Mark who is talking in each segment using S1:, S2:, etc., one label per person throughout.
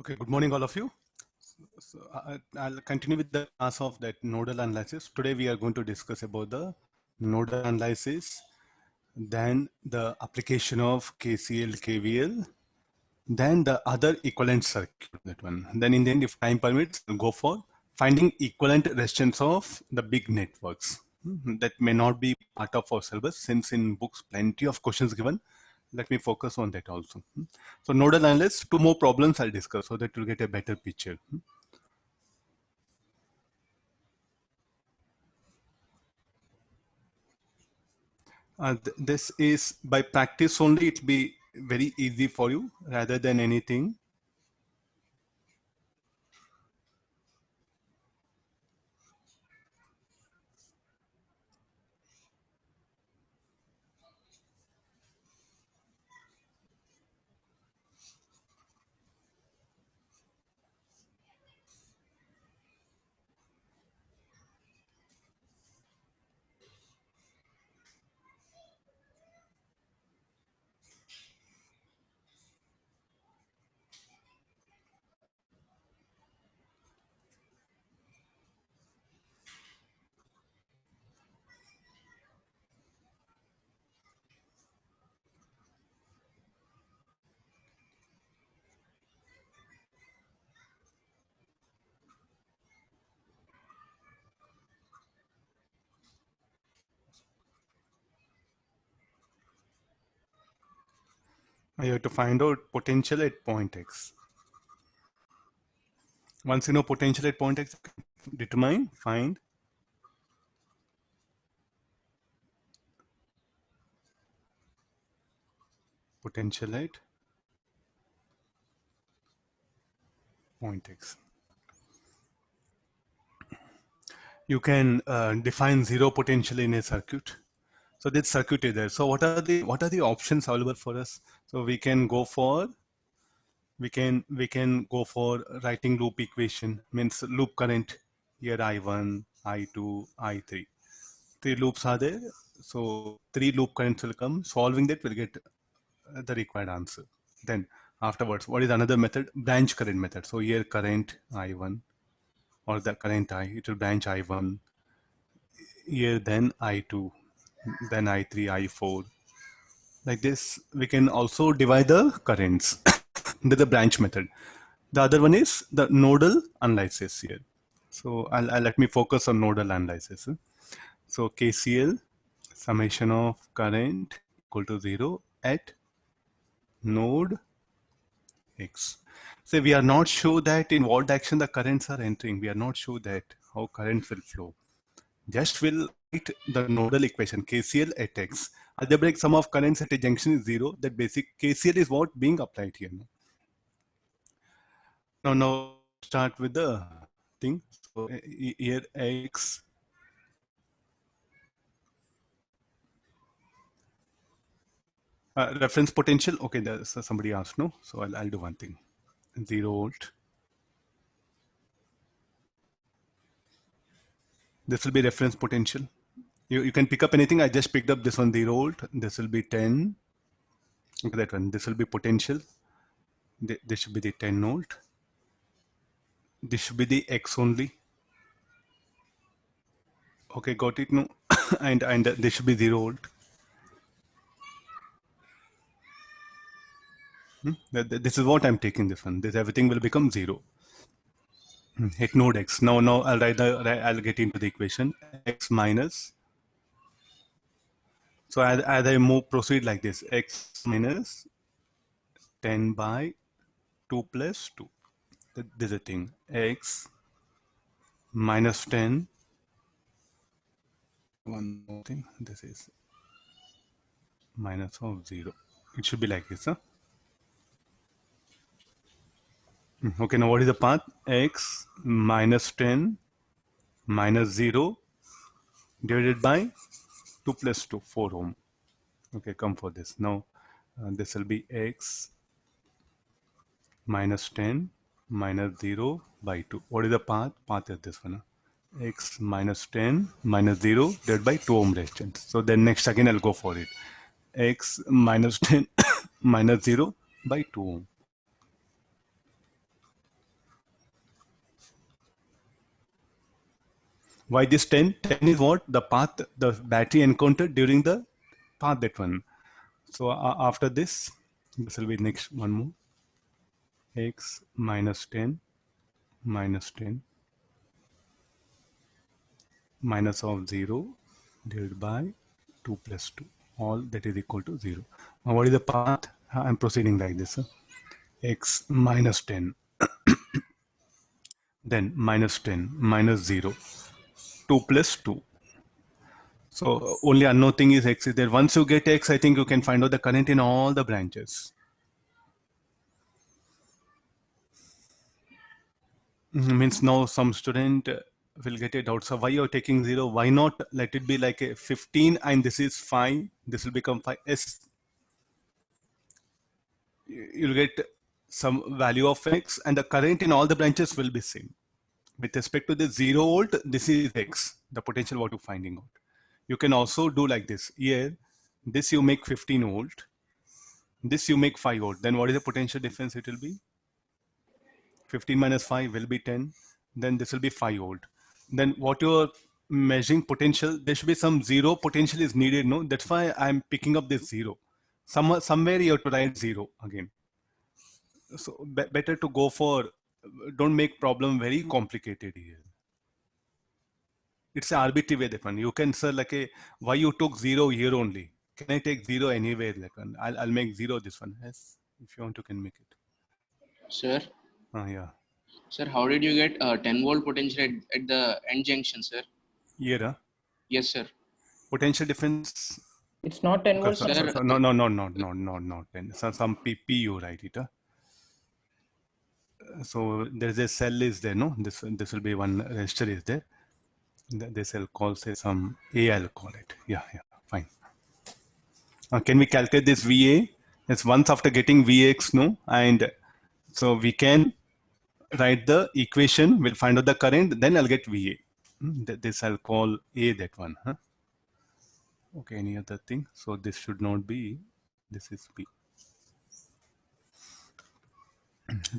S1: Okay, good morning, all of you. I'll continue with the class of that nodal analysis. Today we are going to discuss about the nodal analysis, then the application of KCL, KVL, then the other equivalent circuit, that one. Then in the end, if time permits, we'll go for finding equivalent resistance of the big networks. That may not be part of our syllabus since in books plenty of questions given. Let me focus on that also. So nodal analysis, two more problems I'll discuss so that you'll get a better picture. This is by practice only, it'll be very easy for you rather than anything. You have to find out potential at point X. Once you know potential at point X, find potential at point X. You can define zero potential in a circuit. So this circuit is there. So what are the options available for us? So we can go for writing loop equation, means loop current here I1, I2, I3. Three loops are there. So three loop currents will come. Solving that will get the required answer. Then afterwards, what is another method? Branch current method. So here current I1 or the current I, it will branch I1. Here then I2, then I3, I4. Like this, we can also divide the currents into the branch method. The other one is the nodal analysis here. So I'll let me focus on nodal analysis. So KCL, summation of current equal to 0 at node X. So we are not sure that in what direction the currents are entering. We are not sure that how currents will flow. Just will write the nodal equation KCL at X. Algebraic sum of currents at a junction is 0. That basic KCL is what being applied here. Now start with the thing. So here X reference potential. Okay, there's somebody asked no. So I'll do one thing. 0 volt. This will be reference potential. You can pick up anything. I just picked up this one 0 volt. This will be 10. Okay, that one. This will be potential. This should be the 10 volt. This should be the X only. Okay, got it. No, and this should be 0 volt. This is what I'm taking this one. This everything will become 0. Hit node X. Now I'll get into the equation. X minus. So as I proceed like this, X minus 10 by 2 plus 2. This is the thing. X minus 10. One more thing. This is minus of 0. It should be like this, huh? Okay, now what is the path? X minus 10 minus 0 divided by 2 plus 2, 4 ohm. Okay, come for this. Now this will be X minus 10 minus 0 by 2. What is the path? Path is this one. X minus 10 minus 0 divided by 2 ohm resistance. So then next again I'll go for it. X minus 10 minus 0 by 2 ohm. Why this 10? 10 is what? The path the battery encountered during the path, that one. So after this will be next one more. X minus 10 minus 10 minus of 0 divided by 2 plus 2. All that is equal to 0. Now what is the path? I'm proceeding like this. X minus 10, then minus 10, minus 0, 2 plus 2. So only unknown thing is X is there. Once you get X, I think you can find out the current in all the branches. Means now some student will get a doubt. So why you're taking 0? Why not let it be like a 15 and this is 5? This will become 5. S. You'll get some value of X and the current in all the branches will be same. With respect to the 0 volt, this is X, the potential what you're finding out. You can also do like this. Here, this you make 15 volt. This you make 5 volt. Then what is the potential difference it will be? 15 minus 5 will be 10. Then this will be 5 volt. Then what you're measuring potential, there should be some 0 potential is needed. No, that's why I'm picking up this 0. Somewhere you have to write 0 again. So better to go for, don't make problem very complicated here. It's an arbitrary way, that one. You can say like a, why you took 0 here only? Can I take 0 anywhere? That one. I'll make 0 this one. Yes, if you want, you can make it.
S2: Sir.
S1: Yeah.
S2: Sir, how did you get 10 volt potential at the end junction, sir?
S1: Here.
S2: Yes, sir.
S1: Potential difference.
S3: It's not 10 volts.
S2: Sir,
S1: No, 10. Some PU, right? It. So there's a cell is there, no? This will be one resistor is there. This cell call say some A, I'll call it. Yeah, fine. Can we calculate this VA? It's once after getting Vx, no? And so we can write the equation, we'll find out the current, then I'll get VA. This I'll call A, that one. Huh? Okay, any other thing? So this should not be, this is B.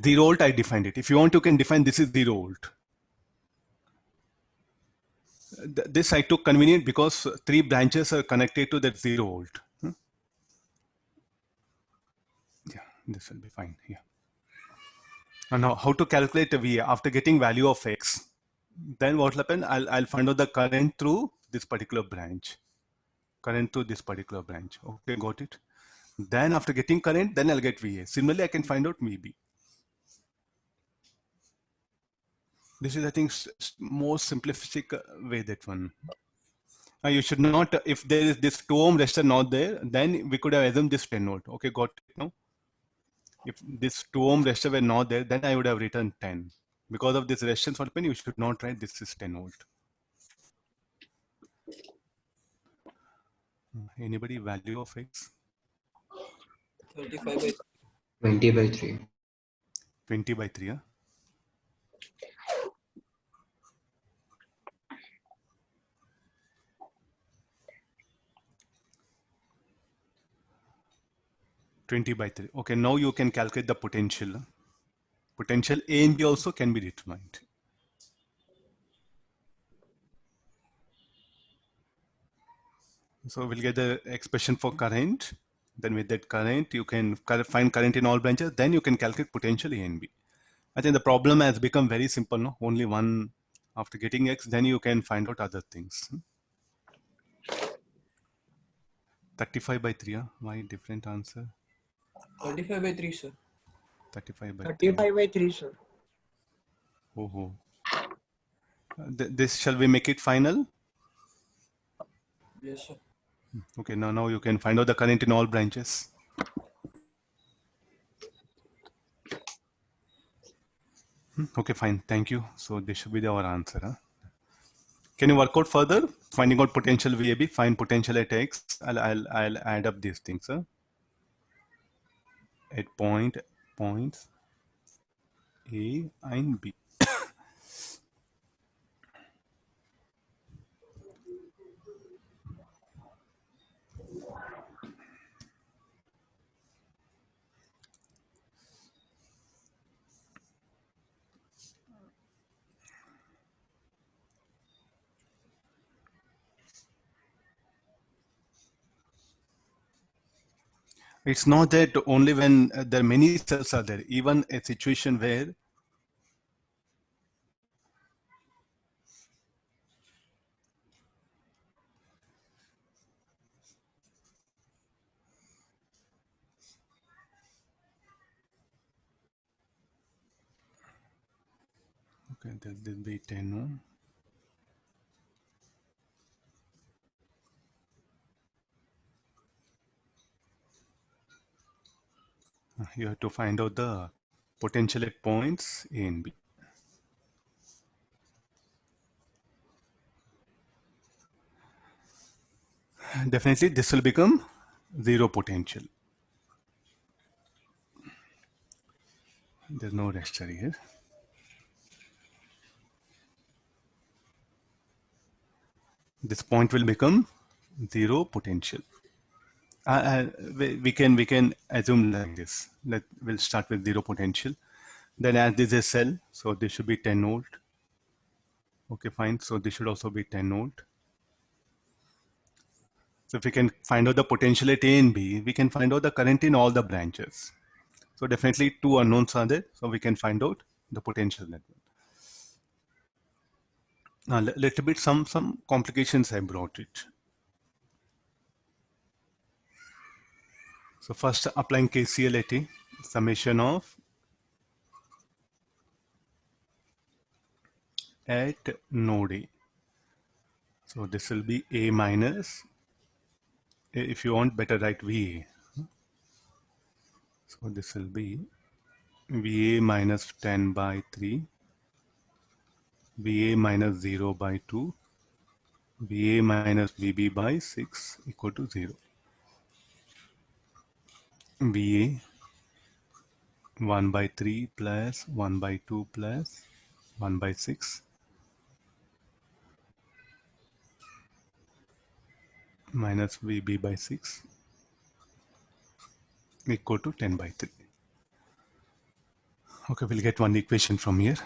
S1: 0 volt, I defined it. If you want, you can define this is 0 volt. This I took convenient because 3 branches are connected to that 0 volt. Yeah, this will be fine. Yeah. And now how to calculate the VA after getting value of X? Then what will happen? I'll find out the current through this particular branch. Current through this particular branch. Okay, got it. Then after getting current, then I'll get VA. Similarly, I can find out VB. This is, I think, more simplistic way, that one. You should not, if there is this 2 ohm resistor not there, then we could have assumed this 10 volt. Okay, got it, no? If this 2 ohm resistor were not there, then I would have written 10. Because of this resistance, what happened? You should not write this is 10 volt. Anybody value of X?
S3: 35 by
S4: 20 by 3.
S1: 20 by 3, huh? by 3. Okay, now you can calculate the potential. Potential A and B also can be determined. So we'll get the expression for current. Then with that current, you can find current in all branches. Then you can calculate potential A and B. I think the problem has become very simple. No, only one. After getting X, then you can find out other things. 35 by 3. Huh? Why different answer?
S3: 35 by 3, sir.
S1: 35 by
S5: 35 by 3, sir.
S1: Oh. This shall we make it final?
S3: Yes, sir.
S1: Okay, now you can find out the current in all branches. Okay, fine. Thank you. So this should be our answer. Huh? Can you work out further? Finding out potential VAB, find potential at X. I'll add up these things. Huh? At points A and B. It's not that only when there are many cells are there, even a situation where okay, there will be 10, no? You have to find out the potential at points A and B. Definitely this will become zero potential. There's no resistor here. This point will become zero potential. We can assume like this. We'll start with zero potential. Then as this is a cell, so this should be 10 volt. Okay, fine. So this should also be 10 volt. So if we can find out the potential at A and B, we can find out the current in all the branches. So definitely two unknowns are there. So we can find out the potential network. Now little bit some complications I brought it. So first applying KCL at A, summation of at node A. So this will be A minus, if you want better write VA. So this will be VA minus 10 by 3, VA minus 0 by 2, VA minus VB by 6 equal to 0. VA 1 by 3 plus 1 by 2 plus 1 by 6 minus VB by 6 equal to 10 by 3. Okay, we'll get one equation from here.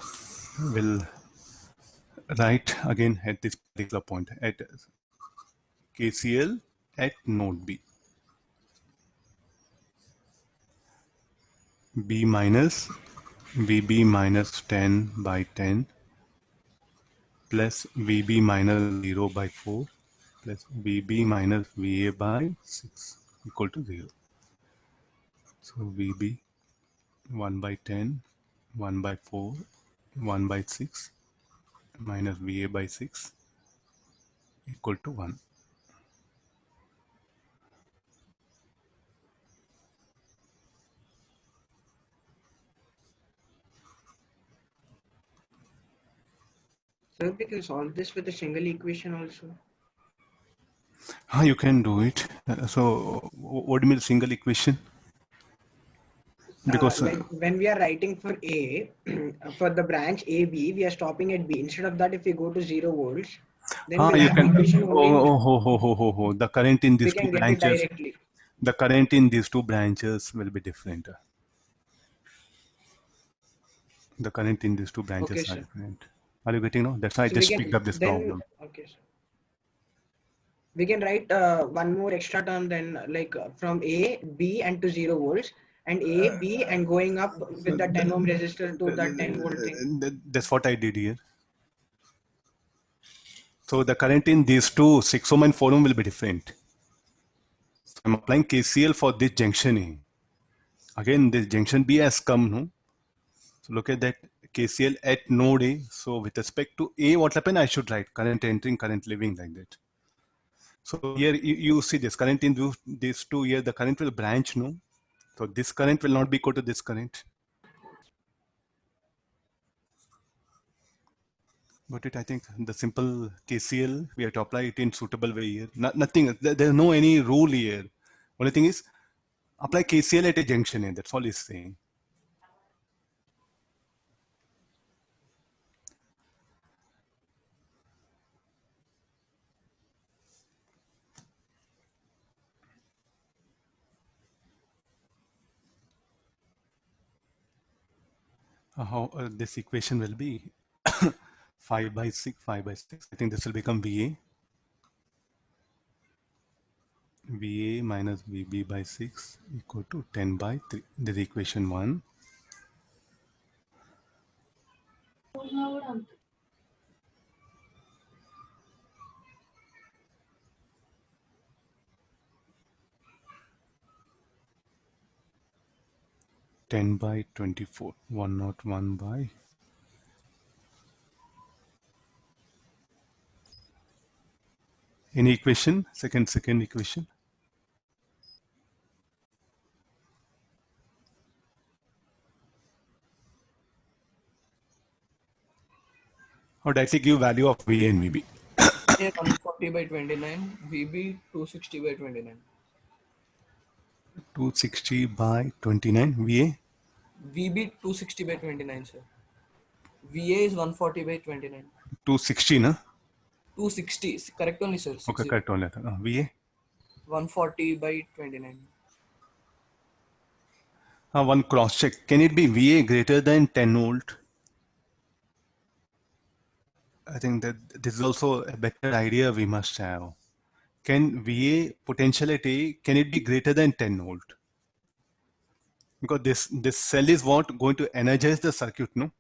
S1: We'll write again at this particular point at KCL at node B. B minus VB minus 10 by 10 plus VB minus 0 by 4 plus VB minus VA by 6 equal to 0. So VB 1 by 10, 1 by 4, 1 by 6 minus VA by 6 equal to 1.
S3: Sir, we can solve this with a single equation also.
S1: How you can do it? So what do you mean single equation? Because
S3: Like when we are writing for A, for the branch AB, we are stopping at B. Instead of that, if we go to 0 volts, then we'll
S1: you
S3: have
S1: can
S3: equation
S1: the current in
S3: we
S1: these two
S3: can get it
S1: branches,
S3: directly.
S1: the current in these two branches will be different. The current in these two branches
S3: Okay,
S1: are
S3: sir.
S1: different. Are you getting now? That's why I
S3: So we
S1: just
S3: can
S1: picked up this problem.
S3: okay, sir. We can write one more extra term then, like from A, B, and to 0 volts, and A, B, and going up with the 10 ohm resistor to that 10 volt thing.
S1: That's what I did here. So the current in these two 6 ohm and 4 ohm will be different. So I'm applying KCL for this junction A. Again, this junction B has come, no? So look at that KCL at node A. So with respect to A, what happened? I should write current entering, current leaving like that. So here you see this current in these two here, the current will branch, no? So this current will not be equal to this current. Got it? I think the simple KCL, we have to apply it in suitable way here. Nothing, there's no any rule here. Only thing is, apply KCL at a junction A. That's all he's saying. How this equation will be 5 by 6, 5 by 6. I think this will become VA. VA minus VB by 6 equal to 10 by 3. This is equation 1. Ten by 24, 101 by any equation, second equation. Or directly give value of VA and VB.
S4: A 140 by 29, VB 260 by 29.
S1: 260 by 29, VA.
S4: VB 260 by 29, sir. VA is 140 by 29.
S1: 260, na?
S4: 260, correct only, sir.
S1: Okay,
S4: 60.
S1: correct only. VA.
S4: 140 by 29.
S1: One cross check. Can it be VA greater than 10 volt? I think that this is also a better idea we must have. Can VA potentiality, can it be greater than 10 volt? Because this cell is what going to energize the circuit, no?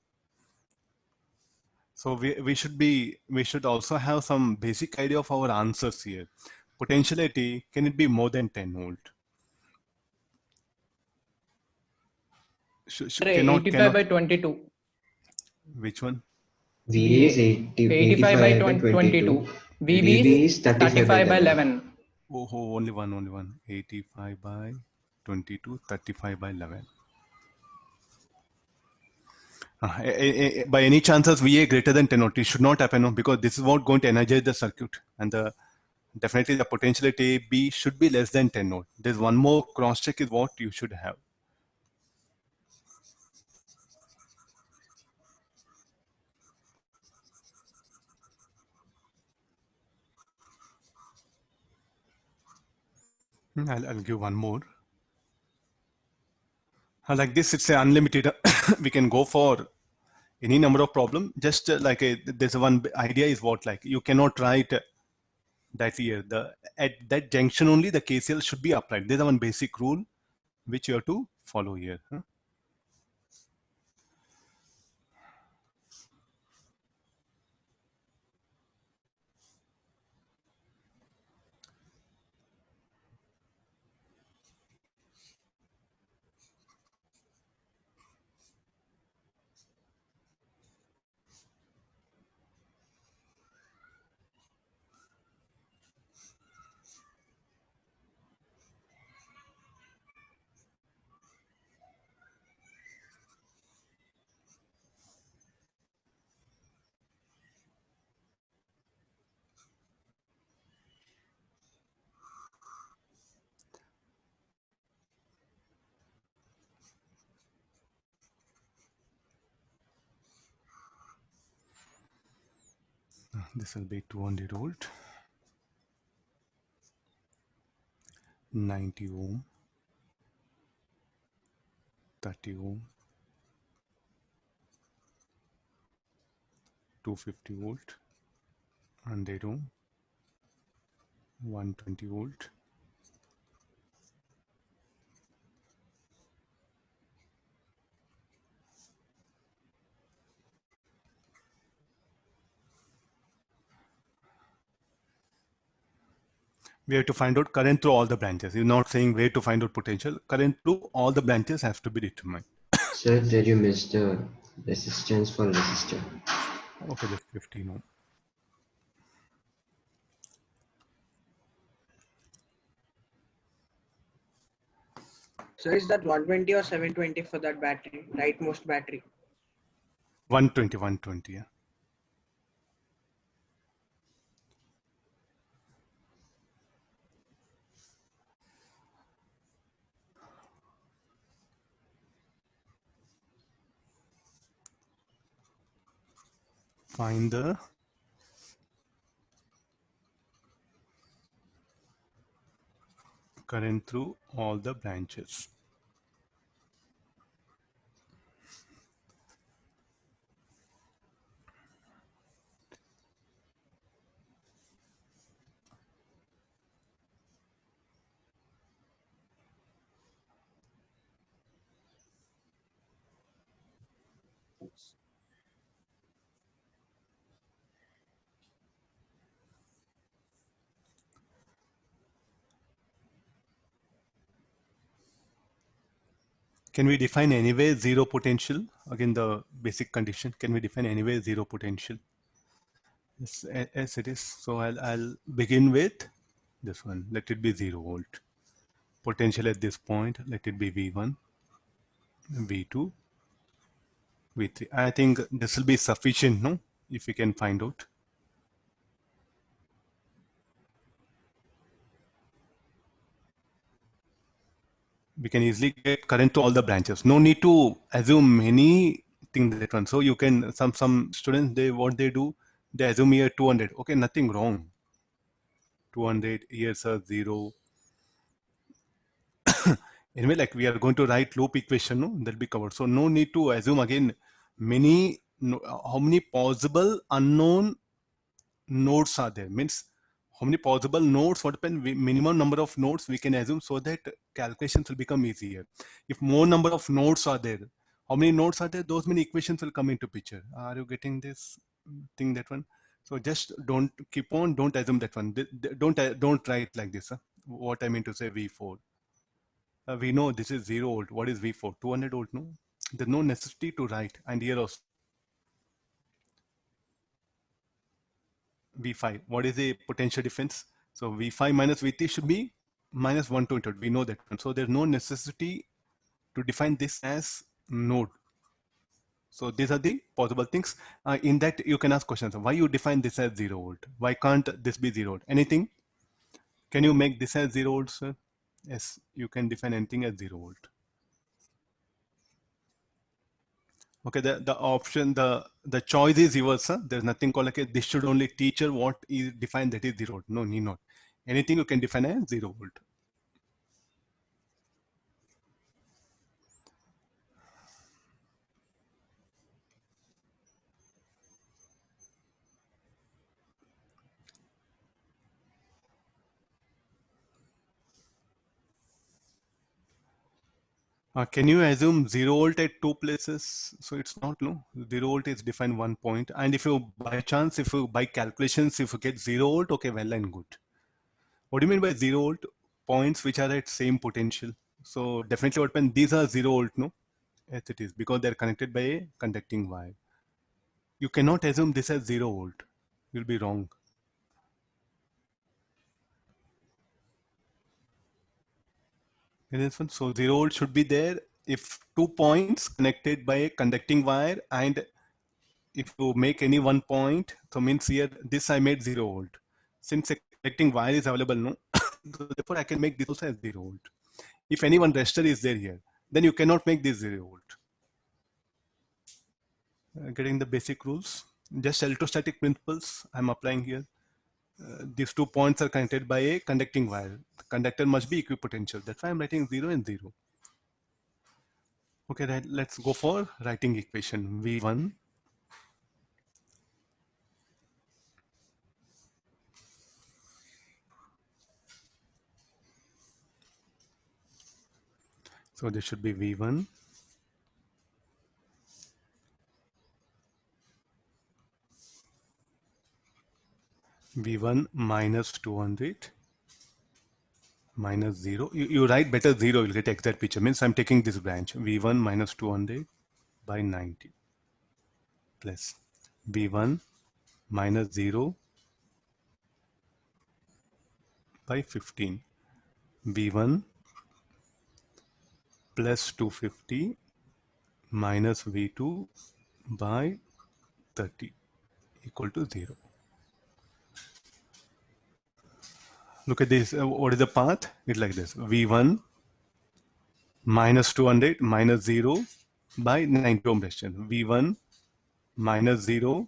S1: So we should also have some basic idea of our answers here. Potentiality, can it be more than 10 volt?
S5: Sir, 85 by 22.
S1: Which one?
S6: VA is
S5: 85 by 22. VB is 35 by 11.
S1: Oh, only one. 85 by 22, 35 by 11. By any chances VA greater than 10 volt, it should not happen, no? Because this is what going to energize the circuit, and definitely the potentiality B should be less than 10 volt. There's one more cross check is what you should have. I'll give one more. Like this, it's unlimited. We can go for any number of problem. Just there's one idea is what, like, you cannot write that here. At that junction only the KCL should be applied. There's one basic rule which you have to follow here. This will be 200 volt, 90 ohm, 30 ohm, 250 volt, 100 ohm, 120 volt, we have to find out current through all the branches. You're not saying where to find out potential. Current through all the branches has to be determined.
S6: Sir, there you missed the resistance for resistor.
S1: Okay, that's 15 ohm.
S3: So is that 120 or 720 for that battery, rightmost battery?
S1: 120, yeah. Find the current through all the branches. Can we define anyway zero potential? Again, the basic condition. Can we define anyway zero potential? Yes, it is. So I'll begin with this one. Let it be 0 volt. Potential at this point, let it be V1, V2, V3. I think this will be sufficient, no? If we can find out. We can easily get current to all the branches. No need to assume anything that one. So you can, some students, what they do, they assume here 200. Okay, nothing wrong. 200, here's a 0. Anyway, like we are going to write loop equation, no? That'll be covered. So no need to assume again how many possible unknown nodes are there. Means how many possible nodes, what minimum number of nodes we can assume, so that calculations will become easier. If more number of nodes are there, how many nodes are there, those many equations will come into picture. Are you getting this thing, that one? So just don't assume that one. Don't write like this. What I mean to say, V4. We know this is 0 volt. What is V4? 200 volt, no? There's no necessity to write. And here also, V5. What is the potential difference? So V5 minus V3 should be minus 120. We know that one. So there's no necessity to define this as node. So these are the possible things. In that, you can ask questions. Why you define this as 0 volt? Why can't this be 0 volt? Anything? Can you make this as 0 volt, sir? Yes, you can define anything as 0 volt. Okay, the option, the choice is yours, sir. There's nothing called like this should only teacher what is defined that is 0 volt. No, need not. Anything you can define as 0 volt. Can you assume 0 volt at two places? So it's not, no. 0 volt is defined one point. And if you by chance, if you by calculations, if you get 0 volt, okay, well and good. What do you mean by 0 volt? Points which are at same potential. So definitely what happens, these are 0 volt, no? Yes, it is, because they're connected by a conducting wire. You cannot assume this as 0 volt. You'll be wrong. This one, so 0 volt should be there if two points connected by a conducting wire, and if you make any one point, so means here this I made 0 volt. Since a connecting wire is available, no, so therefore I can make this also as 0 volt. If any one resistor is there here, then you cannot make this 0 volt. Getting the basic rules, just electrostatic principles I'm applying here. These 2 points are connected by a conducting wire. The conductor must be equipotential. That's why I'm writing 0 and 0. Okay, then let's go for writing equation. V1 so this should be V1 V1 minus 200 minus 0. You write better 0, you'll get exact picture. Means I'm taking this branch. V1 minus 200 by 90 plus V1 minus 0 by 15. V1 plus 250 minus V2 by 30 equal to 0. Look at this. What is the path? It's like this. V1 minus 200 minus 0 by 90 ohm resistance. V1 minus 0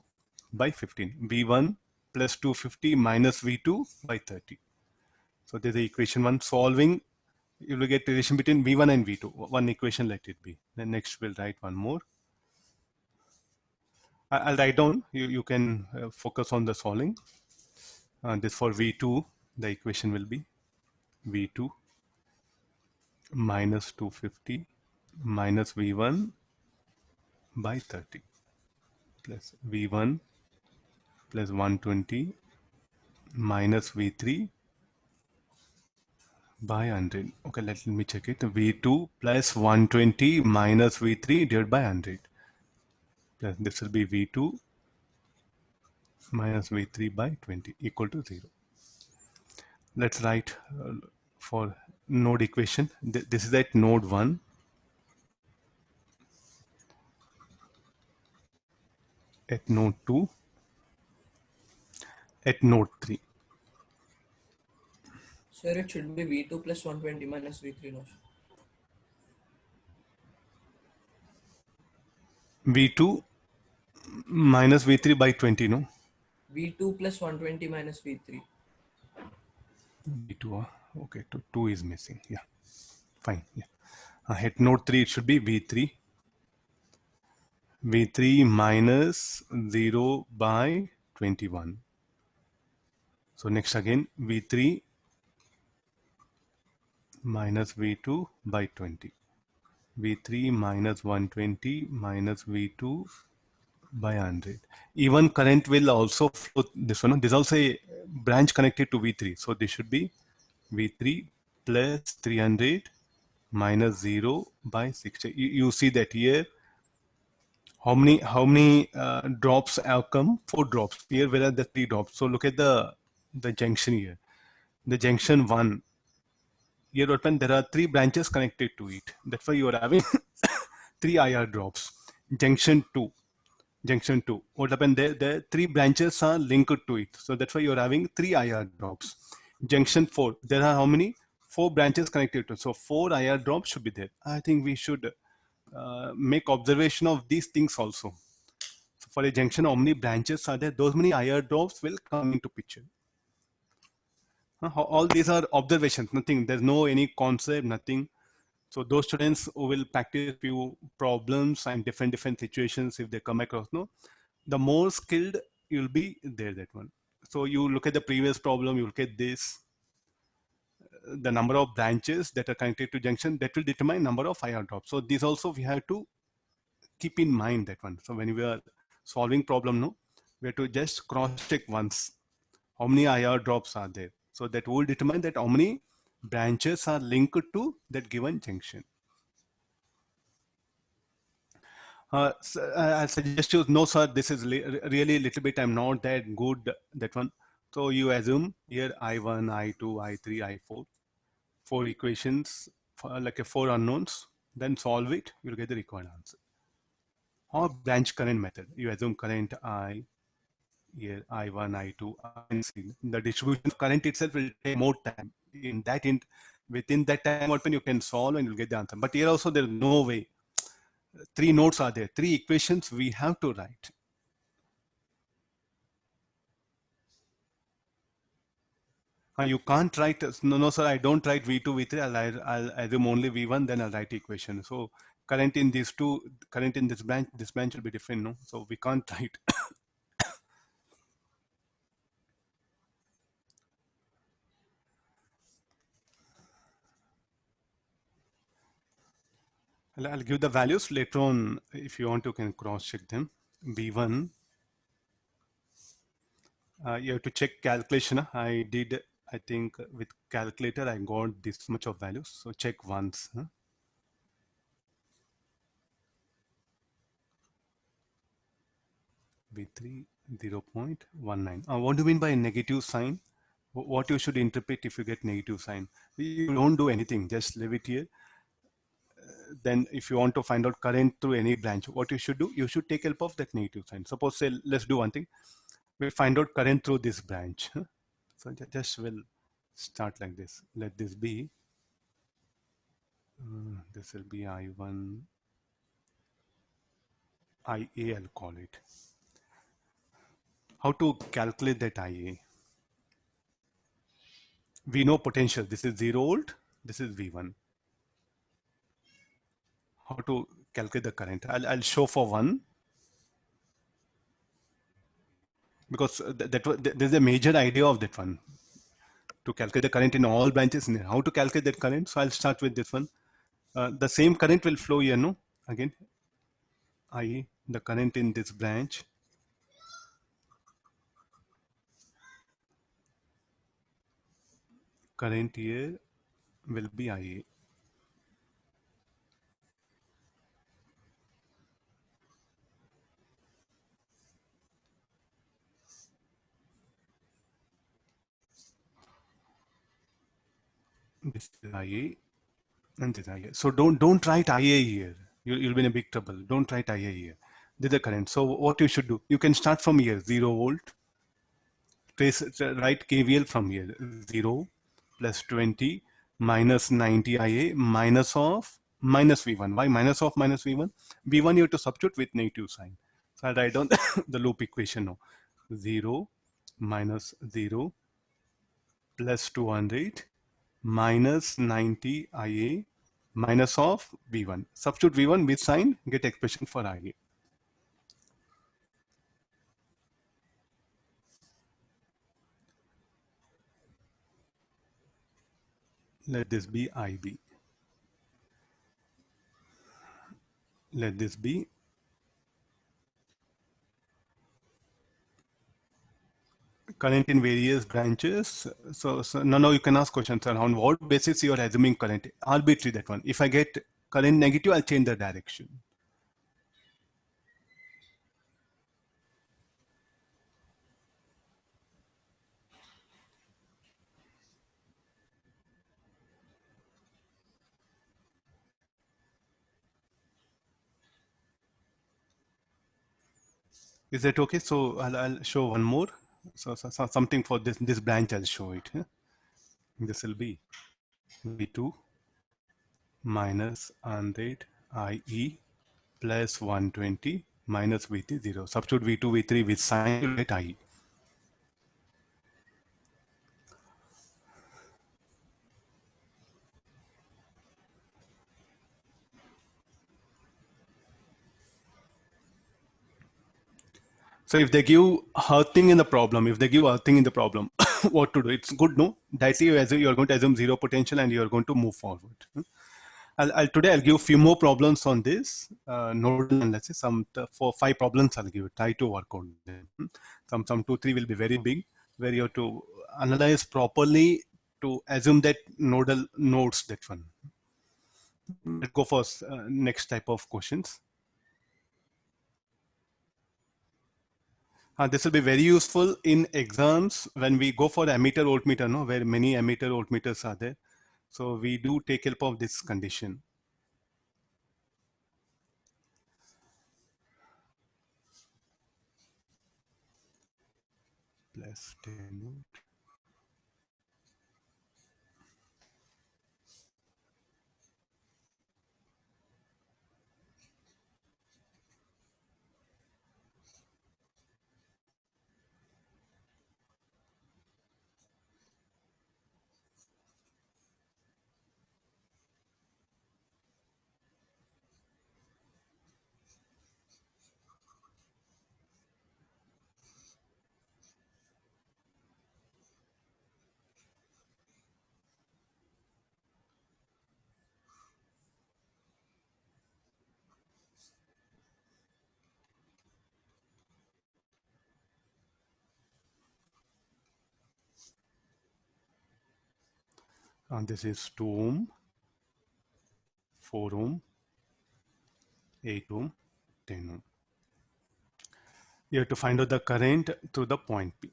S1: by 15. V1 plus 250 minus V2 by 30. So there's the equation 1. Solving, you will get relation between V1 and V2. One equation, let it be. Then next we'll write one more. I'll write down. You can focus on the solving. This for V2, the equation will be V2 minus 250 minus V1 by 30 plus V1 plus 120 minus V3 by 100. Okay, let me check it. V2 plus 120 minus V3 divided by 100. This will be V2 minus V3 by 20 equal to 0. Let's write for node equation. This is at node 1. At node 2. At node 3.
S4: Sir, it should be V2 plus 120 minus V3 no?
S1: V2 minus V3 by 20, no?
S4: V2 plus 120 minus V3.
S1: V2, okay, 2 is missing. Yeah, fine. Yeah. At node 3, it should be V3. V3 minus 0 by 21. So next again, V3 minus V2 by 20. V3 minus 120 minus V2 by 100. Even current will also flow this one. This is also a branch connected to V3. So this should be V3 plus 300 minus 0 by 60. You see that here. How many drops have come? 4 drops. Here where are the 3 drops? So look at the junction here. The junction 1. Here open there are 3 branches connected to it. That's why you are having 3 IR drops. Junction 2. Junction 2. What happened there? The 3 branches are linked to it. So that's why you are having 3 IR drops. Junction 4. There are how many? 4 branches connected to. So 4 IR drops should be there. I think we should make observation of these things also. So for a junction, how many branches are there? Those many IR drops will come into picture. All these are observations, nothing. There's no any concept, nothing. So those students who will practice few problems and different situations if they come across, no, the more skilled you'll be there, that one. So you look at the previous problem, you look at this, the number of branches that are connected to junction, that will determine number of IR drops. So this also we have to keep in mind, that one. So when we are solving problem, no, we have to just cross check once how many IR drops are there. So that will determine that how many branches are linked to that given junction. So, I suggest you, no sir, this is really a little bit, I'm not that good, that one. So you assume here I1, I2, I3, I4, 4 equations, like a 4 unknowns, then solve it, you'll get the required answer. Or branch current method, you assume current I, here I1, I2, and C. The distribution of current itself will take more time. Within that time open you can solve and you'll get the answer. But here also there's no way. 3 nodes are there, 3 equations we have to write. You can't write, no sir, I don't write V2, V3, I'll assume only V1, then I'll write equation. So current in these two, current in this branch will be different, no? So we can't write. I'll give the values later on. If you want to, can cross check them. V1, you have to check calculation. I did, I think with calculator, I got this much of values. So check once. V3, 0.19. What do you mean by negative sign? What you should interpret if you get negative sign? You don't do anything, just leave it here. Then if you want to find out current through any branch, what you should do, you should take help of that negative sign. Suppose, say, let's do one thing. We'll find out current through this branch. So just will start like this. Let this be, this will be I1, IA, I'll call it. How to calculate that IA? We know potential. This is 0 volt. This is V1. How to calculate the current? I'll show for one. Because there's a major idea of that one. To calculate the current in all branches. How to calculate that current? So I'll start with this one. The same current will flow here, no? Again, IA, the current in this branch. Current here will be IA. This is IA and this is IA. So don't write IA here. You'll be in a big trouble. Don't write IA here. This is the current. So what you should do, you can start from here, 0 volt. Write KVL from here, 0 plus 20 minus 90 IA minus of minus V1. Why minus of minus V1? V1 you have to substitute with negative sign. So I'll write down the loop equation now. 0 minus 0 plus 200 minus 90 IA minus of V1. Substitute V1 with sign, get expression for IA. Let this be IB. Let this be current in various branches. So now you can ask questions on what basis you are assuming current. Arbitrary, that one. If I get current negative, I'll change the direction. Is that okay? So I'll show one more. So something for this branch, I'll show it. This will be V2 minus 100 IE plus 120 minus VT 0. Substitute V2, V3 with sign, you get IE. So if they give earthing in the problem, what to do? It's good, no? That you're going to assume zero potential and you're going to move forward. Today I'll give a few more problems on this nodal analysis. For 5 problems I'll give it. Try to work on them. Some 2-3 will be very big, where you have to analyze properly to assume that nodal nodes, that one. Let's go for next type of questions. This will be very useful in exams when we go for ammeter voltmeter, no, where many ammeter voltmeters are there. So we do take help of this condition. Plus 10. And this is 2 ohm, 4 ohm, 8 ohm, 10 ohm. You have to find out the current through the point P.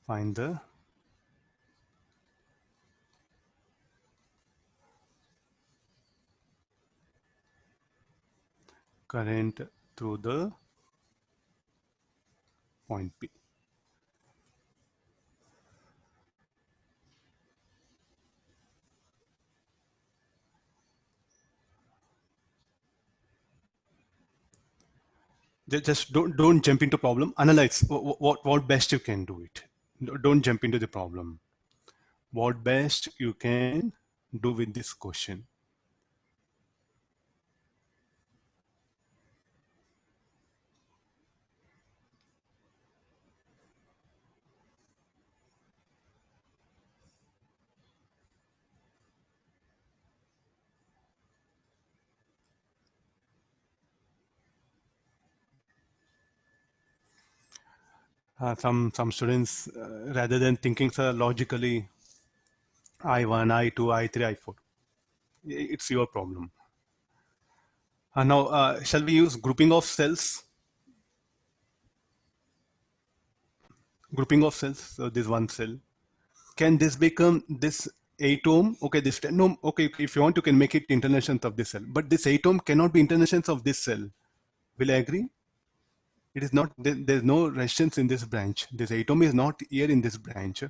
S1: Find the current through the point P. Just don't jump into problem. Analyze what best you can do it. Don't jump into the problem. What best you can do with this question. Some students, rather than thinking logically, I1, I2, I3, I4. It's your problem. Now, shall we use grouping of cells? Grouping of cells. So this one cell. Can this become this 8 ohm? Okay, this 10 ohm. Okay, if you want, you can make it internations of this cell. But this 8 ohm cannot be internations of this cell. Will I agree? It is not. There's no resistance in this branch. This 8 ohm is not here in this branch.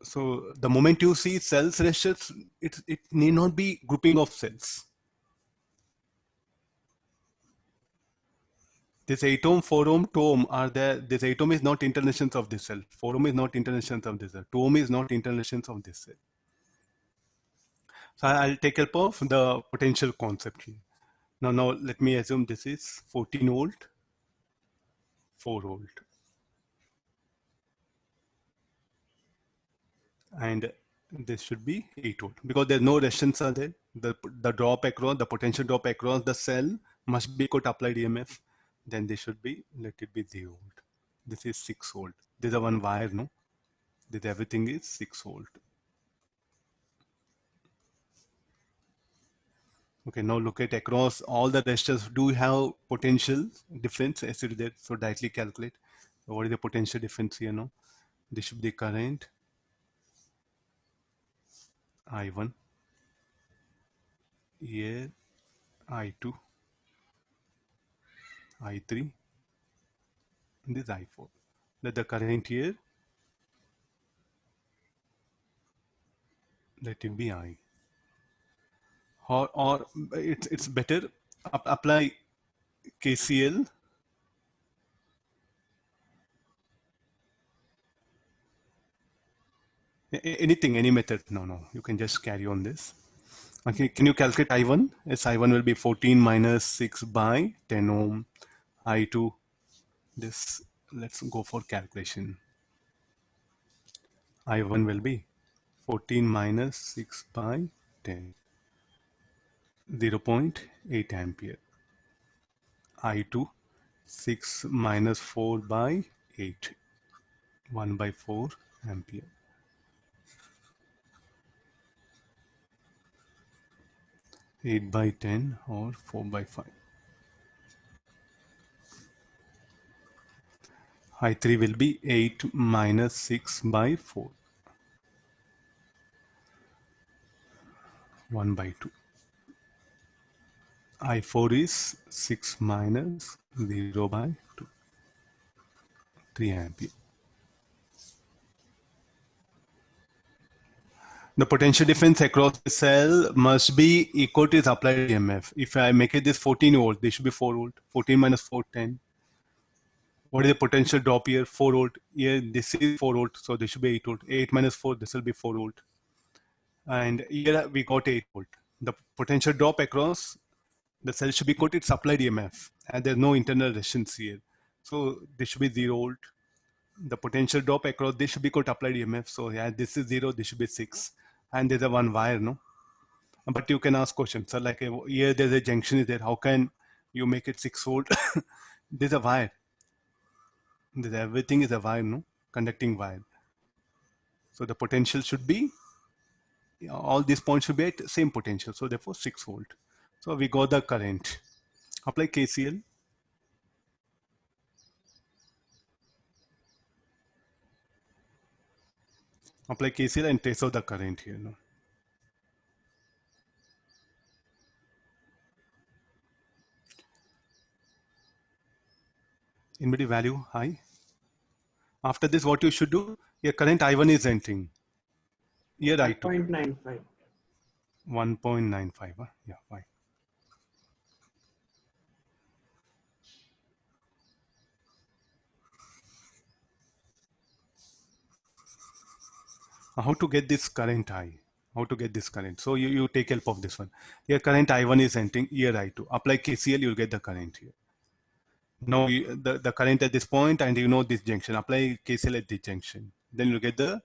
S1: So the moment you see cells resistance, it need not be grouping of cells. This 8 ohm, 4 ohm, 2 ohm are there. This 8 ohm is not internations of this cell. 4 ohm is not internations of this cell. 2 ohm is not internations of this cell. So I'll take help of the potential concept here. Now let me assume this is 14 volt, 4 volt. And this should be 8 volt because there's no resistance are there. The drop across, the potential drop across the cell must be equal to applied EMF. Then this should be, let it be 0 volt. This is 6 volt. This is a one wire, no? This everything is 6 volt. Okay, now look at across all the resistors. Do you have potential difference? As it is there, so directly calculate what is the potential difference here now. This should be the current I1, here I2, I3, this I4. Let the current here, let it be I. Or it's better apply KCL. Anything, any method. No, you can just carry on this. Okay, can you calculate I1? Yes, I1 will be 14 minus 6 by 10 ohm. I2, this, let's go for calculation. I1 will be 14 minus 6 by 10, 0.8 ampere. I2, 6 minus 4 by 8, 1 by 4 ampere. Eight by 10 or 4 by 5. I3 will be 8 minus 6 by 4, 1 by 2. I4 is 6 minus 0 by 2, 3 ampere. The potential difference across the cell must be equal to its applied EMF. If I make it this 14 volt, this should be 4 volt. 14 minus 4, 10. What is the potential drop here? 4 volt. Here, this is 4 volt, so this should be 8 volt. 8 minus 4, this will be 4 volt. And here we got 8 volt. The potential drop across the cell should be equal to its applied EMF, and there's no internal resistance here. So this should be 0 volt. The potential drop across this should be equal to applied EMF. So yeah, this is 0, this should be 6. And there's a one wire, no? But you can ask questions. So like here there's a junction is there. How can you make it 6 volt? There's a wire. Everything is a wire, no? Conducting wire. So the potential should be, all these points should be at same potential. So therefore 6 volt. So we got the current. Apply KCL. Apply KCL and trace out the current here. No? Anybody value high? After this, what you should do? Your current I1 is entering. Here I2.
S3: 1.95.
S1: 1.95. Yeah, fine. How to get this current I? How to get this current? So you take help of this one. Here current I1 is entering, here I2. Apply KCL, you'll get the current here. Now the current at this point, and you know this junction. Apply KCL at this junction. Then you'll get the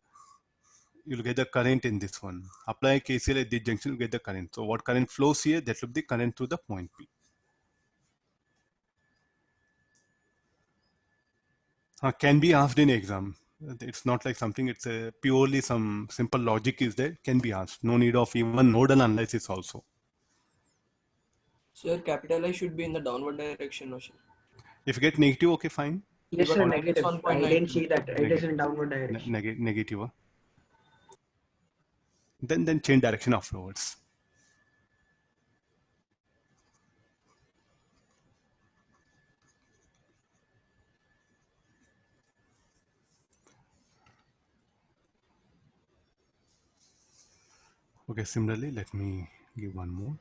S1: current in this one. Apply KCL at this junction, you get the current. So what current flows here? That will be the current to the point P. Can be asked in exam. It's not like something, it's a purely some simple logic is there, can be asked. No need of even nodal analysis also.
S4: Sir, capital I should be in the downward direction, no, sir.
S1: If you get negative, okay, fine.
S3: Yes,
S4: But
S3: sir,
S4: minus
S3: negative. I
S4: 1.9
S3: didn't see
S4: meter.
S3: that. It is in downward direction.
S1: Negative. Then change direction afterwards. Okay, similarly, let me give one more.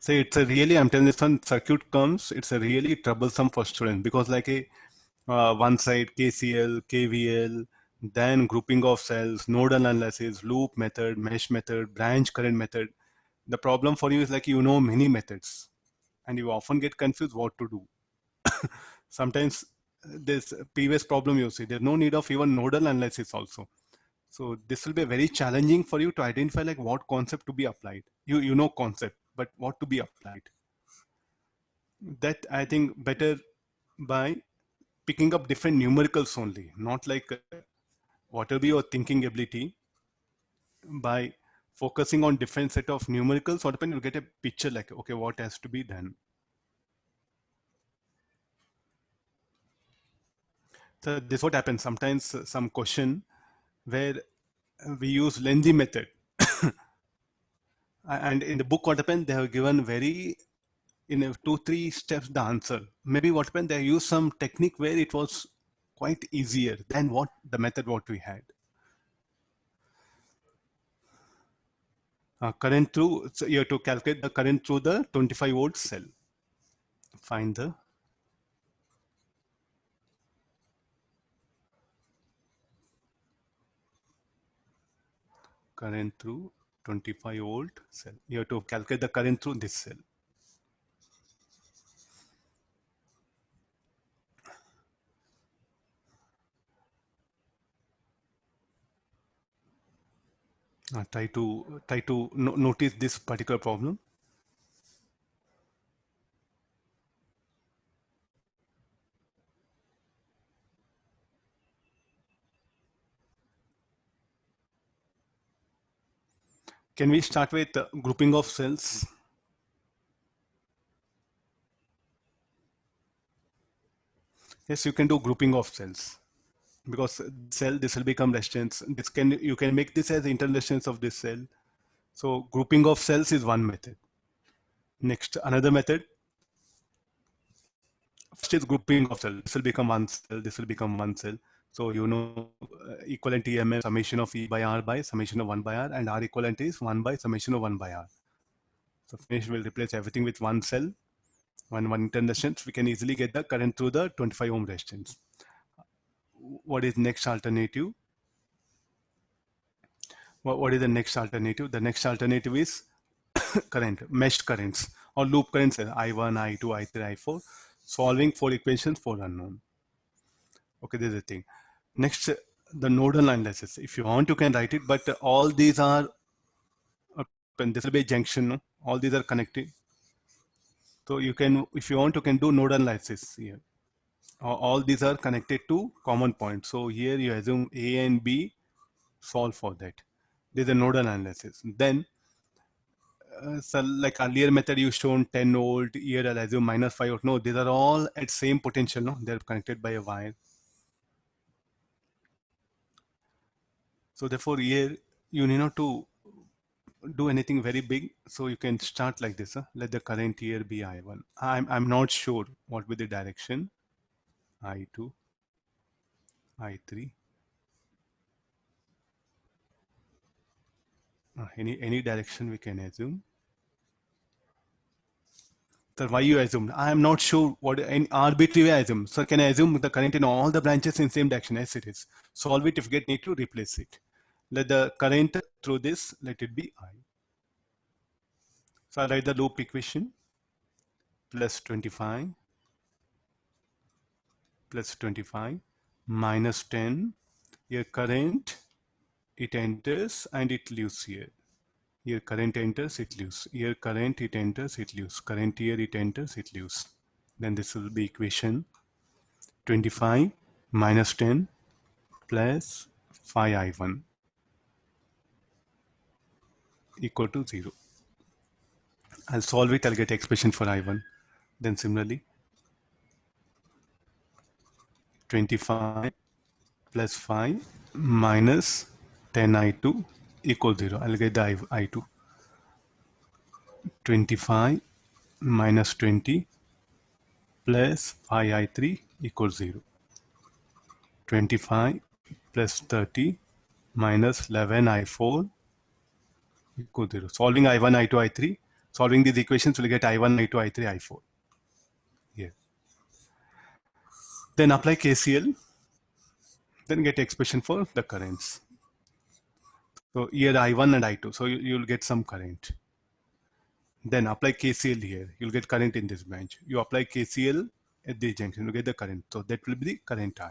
S1: Say it's a really, I'm telling you, when circuit comes, it's a really troublesome for students, because like a one side KCL, KVL, then grouping of cells, nodal analysis, loop method, mesh method, branch current method. The problem for you is like, you know, many methods and you often get confused what to do. Sometimes this previous problem you see, there's no need of even nodal analysis also. So this will be very challenging for you to identify like what concept to be applied. You know concept, but what to be applied. That I think better by picking up different numericals only, not like whatever your thinking ability. By focusing on different set of numericals, what happens, you'll get a picture like, okay, what has to be done. So this what happens sometimes, some question where we use lengthy method. And in the book what happened, they have given very in 2-3 steps the answer. Maybe what happened, they use some technique where it was quite easier than what the method what we had. Current through, so you have to calculate the current through the 25 volt cell. Find the current through 25 volt cell. You have to calculate the current through this cell. Try to notice this particular problem. Can we start with grouping of cells? Yes, you can do grouping of cells, because cell, this will become resistance. This can, you can make this as internal resistance of this cell. So grouping of cells is one method. Next, another method. First is grouping of cell. This will become one cell. This will become one cell. So you know, equivalent EMF summation of E by R by summation of 1 by R, and R equivalent is 1 by summation of 1 by R. So finish will replace everything with one cell, one internal resistance. We can easily get the current through the 25 ohm resistance. What is next alternative? What is the next alternative? The next alternative is current, meshed currents or loop currents, I1, I2, I3, I4, solving 4 equations, 4 unknown. Okay, this is the thing. Next, the nodal analysis. If you want, you can write it, but all these are, this will be a junction, no? All these are connected. So you can, if you want, you can do nodal analysis here. All these are connected to common points. So here you assume A and B, solve for that. This is a nodal analysis. Then, so like earlier method you shown 10 volt, here I'll assume -5 volt. No, these are all at same potential, no? They're connected by a wire. So therefore here you need not to do anything very big. So you can start like this. Let the current here be I1. I'm not sure what will be the direction. I2, I3. Any direction we can assume. So why you assume? I am not sure what an arbitrary way I assume. So can I assume the current in all the branches in same direction? Yes, it is. Solve it if you get need to replace it. Let the current through this, let it be I. So I write the loop equation. Plus 25 plus 25 minus 10. Here current, it enters and it leaves here. Here current enters, it leaves. Here current, it enters, it leaves. Current here, it enters, it leaves. Then this will be equation 25 minus 10 plus 5i1 equal to 0. I'll solve it, I'll get expression for i1. Then similarly, 25 plus 5 minus 10i2 equals 0. I'll get the i2. 25 minus 20 plus 5i3 equals 0. 25 plus 30 minus 11i4 equals 0. Solving i1, i2, i3, solving these equations, we'll get i1, i2, i3, i4. Here. Then apply KCL, then get expression for the currents. So here I1 and I2, so you'll get some current. Then apply KCL here, you'll get current in this branch. You apply KCL at this junction, you get the current. So that will be the current I.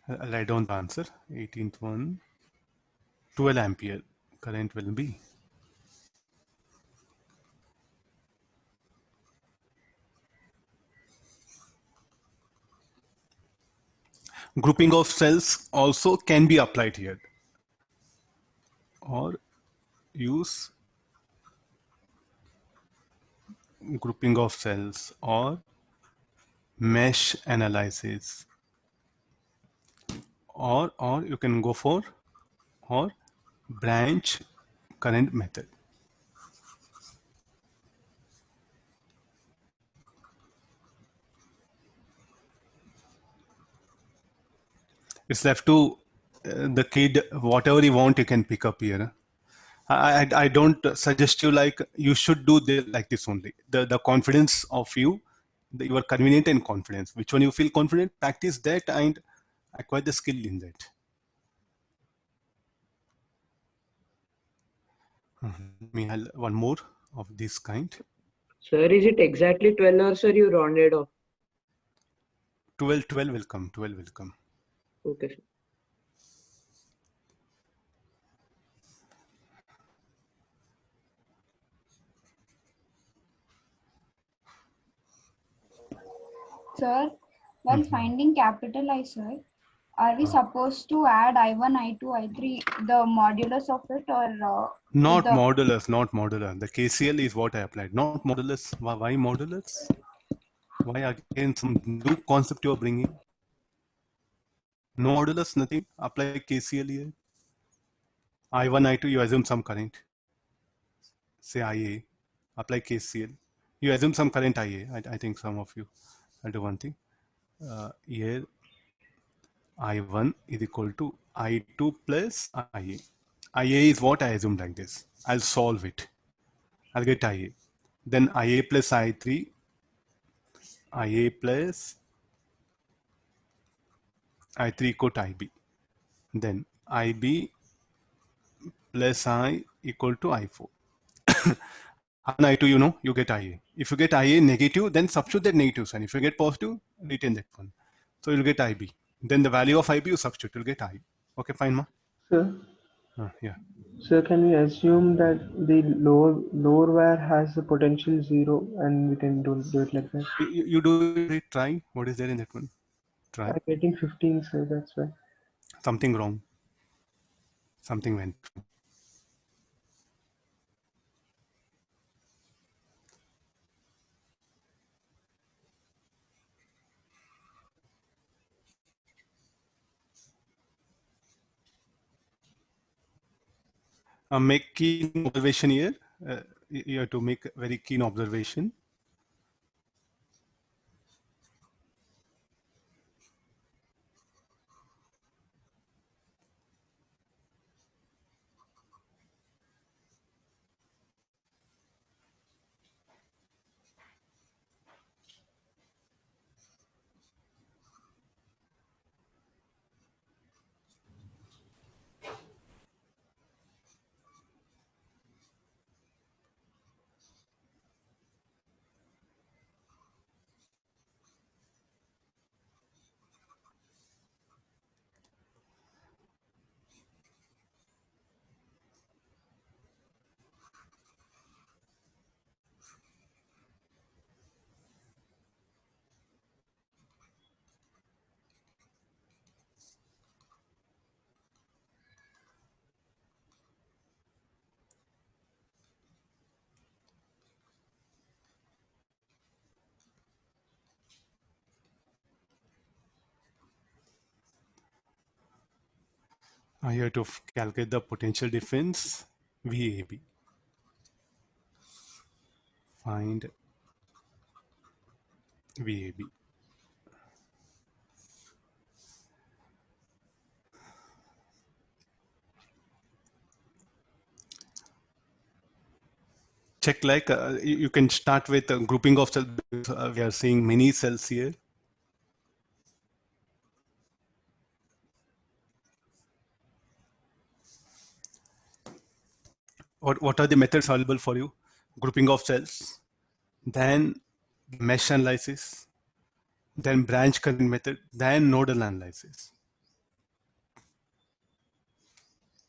S1: I'll write down the answer. 18th one, 12 ampere current will be. Grouping of cells also can be applied here, or use grouping of cells or mesh analysis, or you can go for or branch current method. It's left to the kid, whatever you want you can pick up here. I don't suggest you like you should do like this only. The confidence of you, you are convenient and confidence. Which one you feel confident, practice that and acquire the skill in that. Me one more of this kind.
S3: Sir, is it exactly 12 hours or you rounded off?
S1: 12 will come. 12 will come.
S3: Okay, sir.
S7: Sir, while finding capital I, sir, are we supposed to add I1, I2, I3, the modulus of it, or
S1: Not modulus, not modular. The KCL is what I applied. Not modulus. Why modulus? Why again some new concept you are bringing? No modulus, nothing. Apply KCL here. I1, I2, you assume some current. Say IA. Apply KCL. You assume some current IA. I think some of you. I'll do one thing. Here I1 is equal to I2 plus IA. IA is what I assume like this. I'll solve it. I'll get IA. Then IA plus I3, IA plus I3 equal to IB. Then IB plus I equal to I4. And I2, you know, you get IA. If you get IA negative, then substitute that negative sign. If you get positive, retain that one. So you'll get IB. Then the value of IB you substitute, you'll get I. Okay, fine, ma?
S8: Sir,
S1: Yeah.
S8: sir, can we assume that the lower wire has the potential 0 and we can do it like that?
S1: You do it, try. What is there in that one? Try.
S8: I'm getting 15, sir, that's why.
S1: Something wrong. Something went. Make keen observation here. You have to make very keen observation. I have to calculate the potential difference VAB. Find VAB. Check like you can start with a grouping of cells. We are seeing many cells here. What are the methods available for you? Grouping of cells, then mesh analysis, then branch current method, then nodal analysis.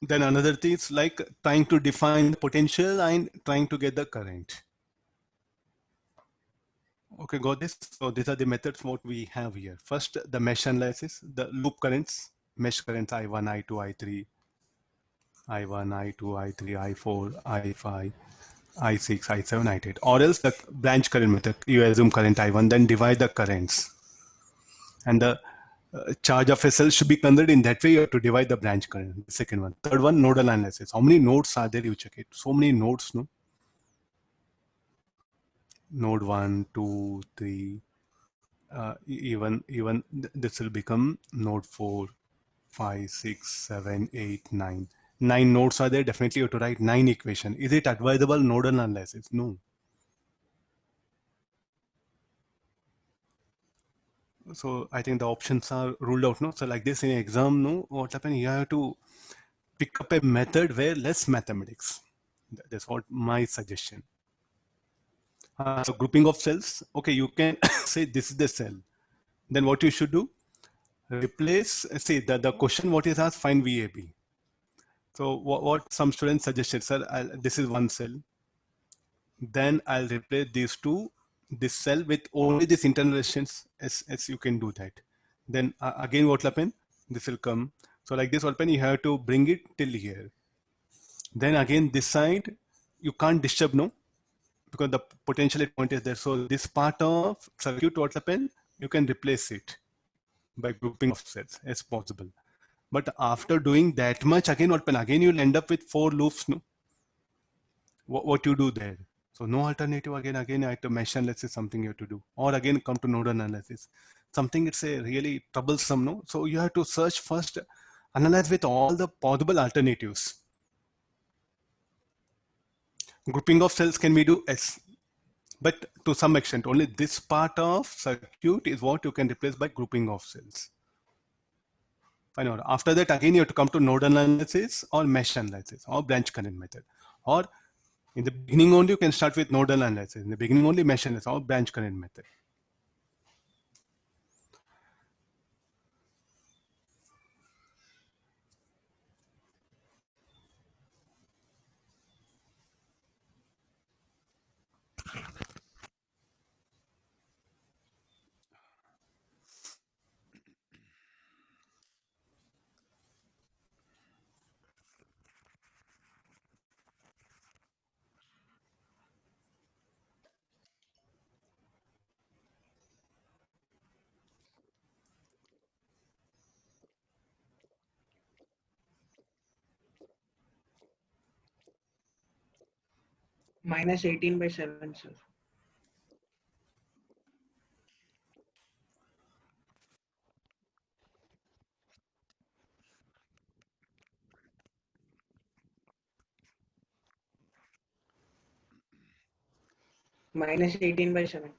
S1: Then another thing is like trying to define the potential and trying to get the current. Okay, got this. So these are the methods what we have here. First, the mesh analysis, the loop currents, mesh currents I1, I2, I3, I1, I2, I3, I4, I5, I6, I7, I8. Or else the branch current method, you assume current I1, then divide the currents. And the charge of a cell should be considered in that way. You have to divide the branch current. The second one. Third one, nodal analysis. How many nodes are there? You check it. So many nodes, no? Node 1, 2, 3. Even this will become node 4, 5, 6, 7, 8, 9. 9 nodes are there. Definitely you have to write 9 equation. Is it advisable nodal analysis? No. So I think the options are ruled out. No. So like this in exam, no. What happens? You have to pick up a method where less mathematics. That's what my suggestion. So grouping of cells. Okay, you can say this is the cell. Then what you should do? Replace, see the question what is asked, find VAB. So what some students suggested, sir, this is one cell. Then I'll replace these two, this cell with only this internal resistance as you can do that. Then again what will happen? This will come. So like this will happen, you have to bring it till here. Then again this side, you can't disturb, no? Because the potential point is there. So this part of circuit what will happen? You can replace it by grouping of cells as possible. But after doing that much, again what happen? Again you'll end up with 4 loops, no? What you do there? So no alternative. Again I have to mesh analysis, something you have to do, or again come to nodal analysis. Something it's a really troublesome, no? So you have to search first, analyze with all the possible alternatives. Grouping of cells can we do? Yes, but to some extent only this part of circuit is what you can replace by grouping of cells. Fine. After that again you have to come to nodal analysis or mesh analysis or branch current method, or in the beginning only you can start with nodal analysis. In the beginning only mesh analysis or branch current method.
S3: Minus 18 by 7, sir. Minus 18 by 7.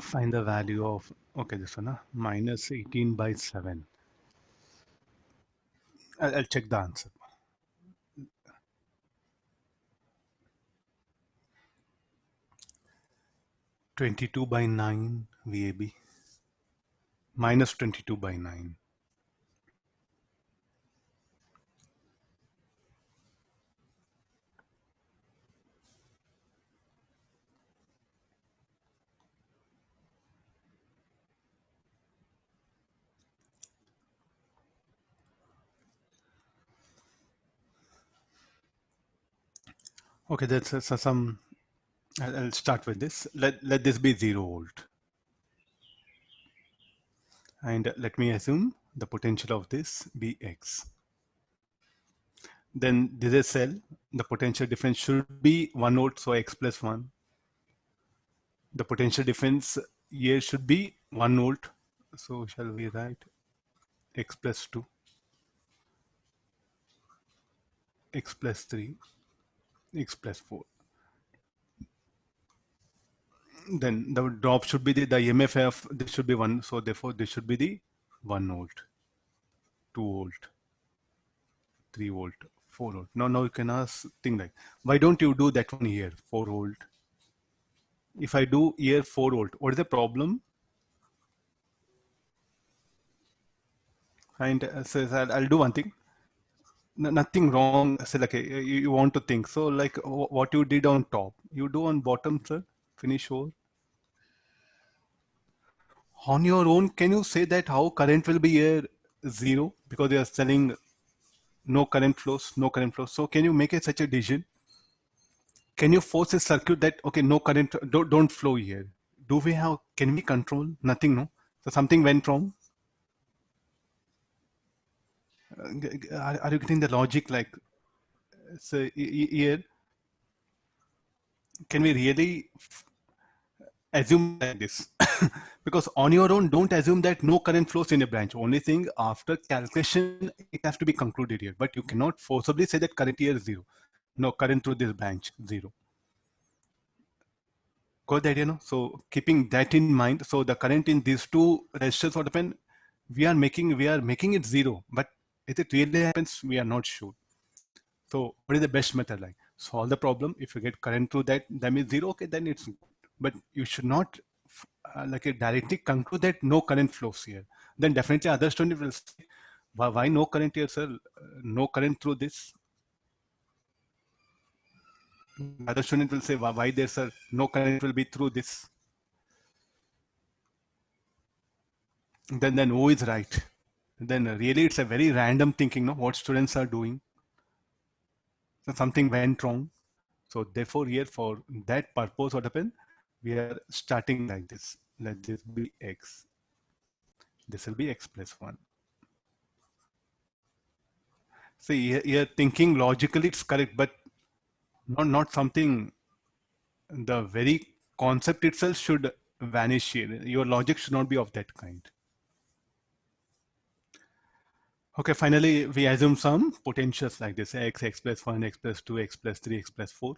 S1: Find the value of, okay, this one, minus 18 by 7. I'll check the answer. (22 by 9 VAB). Minus 22 by 9. Okay, that's some. I'll start with this. Let this be 0 volt. And let me assume the potential of this be X. Then this is cell. The potential difference should be 1 volt, so x plus 1. The potential difference here should be 1 volt. So shall we write x plus 2, x plus 3, x plus 4. Then the drop should be the EMF of this should be 1. So therefore this should be the 1 volt, 2 volt, 3 volt, 4 volt. Now you can ask thing like, why don't you do that one here, 4 volt? If I do here 4 volt, what is the problem? And says I'll do one thing. Nothing wrong. Say like you want to think. So like what you did on top, you do on bottom, sir. Finish over. On your own, can you say that how current will be here 0 because they are selling no current flows, no current flows. So can you make such a decision? Can you force a circuit that okay, no current, don't flow here? Do we have? Can we control? Nothing, no. So something went wrong. Are you getting the logic? Like, so here, can we really assume like this? Because on your own, don't assume that no current flows in a branch. Only thing after calculation, it has to be concluded here. But you cannot forcibly say that current here is 0. No current through this branch, 0. Got the idea, no? So keeping that in mind, so the current in these two resistors what happen, we are making it 0. But if it really happens, we are not sure. So what is the best method? Like solve the problem. If you get current through that means 0. Okay, then it's good. But you should not directly conclude that no current flows here. Then definitely other student will say, why no current here, sir? No current through this. Other student will say, why there, sir? No current will be through this. Then who is right? Then really it's a very random thinking, no? What students are doing. So something went wrong. So therefore here for that purpose what happened? We are starting like this. Let this be x. This will be x plus 1. See here thinking logically it's correct, but not something. The very concept itself should vanish here. Your logic should not be of that kind. Okay, finally we assume some potentials like this: x plus 1, x plus 2, x plus 3, x plus 4.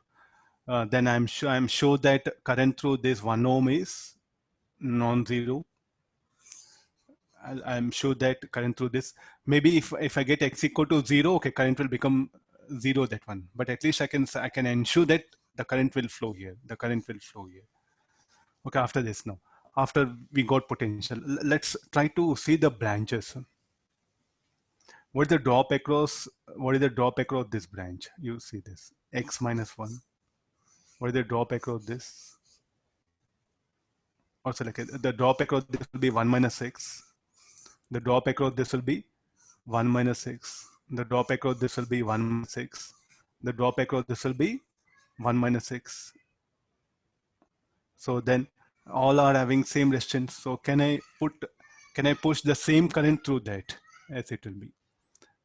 S1: Then I'm sure that current through this 1 ohm is non-zero. I'm sure that current through this, maybe if I get x equal to 0, okay, current will become 0, that one. But at least I can ensure that the current will flow here. The current will flow here. Okay, after this now, after we got potential, let's try to see the branches. What is the drop across? What is the drop across this branch? You see this x minus 1. What is the drop across this? Also, like the drop across this will be 1 minus x. The drop across this will be 1 minus x. The drop across this will be 1 minus x. The drop across this will be 1 minus x. So then all are having same resistance. So can I push the same current through that as it will be?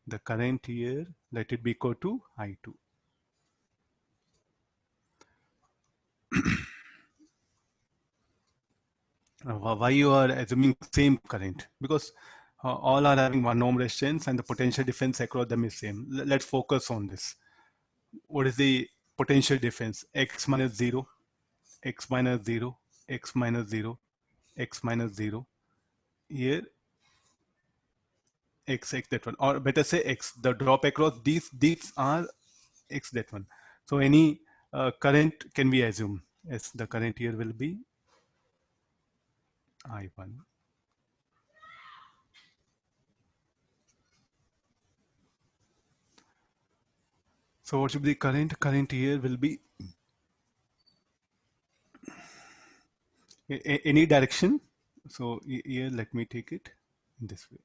S1: The current here, let it be equal to I2. Why you are assuming same current? Because all are having 1 ohm resistance and the potential difference across them is same. Let's focus on this. What is the potential difference? X minus 0, x minus 0, x minus 0, x minus 0. Here x that one, or better say x. The drop across these are x that one. So any current can be assumed as the current here will be I1. So what should be the current? Current here will be any direction. So here let me take it in this way.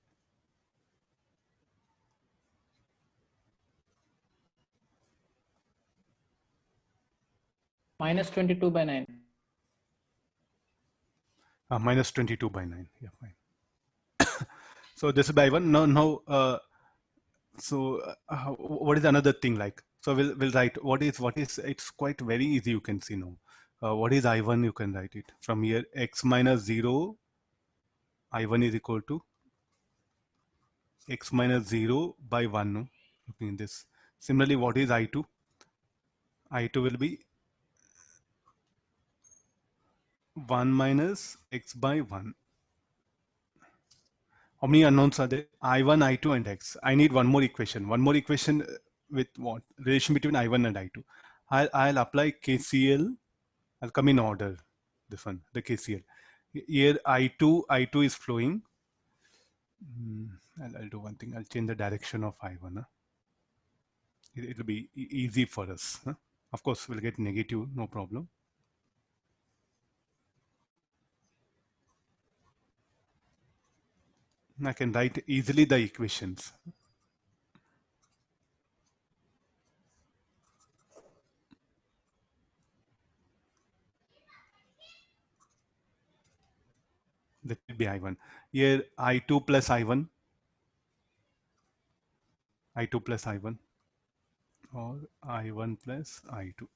S5: Minus 22 by 9.
S1: Minus 22 by 9. Yeah, fine. So this is by 1. Now So what is another thing like? So we'll write what is it's quite very easy. You can see now. What is I1? You can write it from here. X minus 0. I1 is equal to x minus 0 by 1. No, looking in this. Similarly, what is I2? I2 will be 1 minus x by 1. How many unknowns are there? I1, I2, and x. I need one more equation. One more equation with what? Relation between I1 and I2. I'll apply KCL. I'll come in order. This one, the KCL. Here I2 is flowing. I'll do one thing. I'll change the direction of I1. Huh? It'll be easy for us. Huh? Of course, we'll get negative, no problem. I can write easily the equations. That will be I1. Here I2 plus I1. I2 plus I1 or I1 plus I2.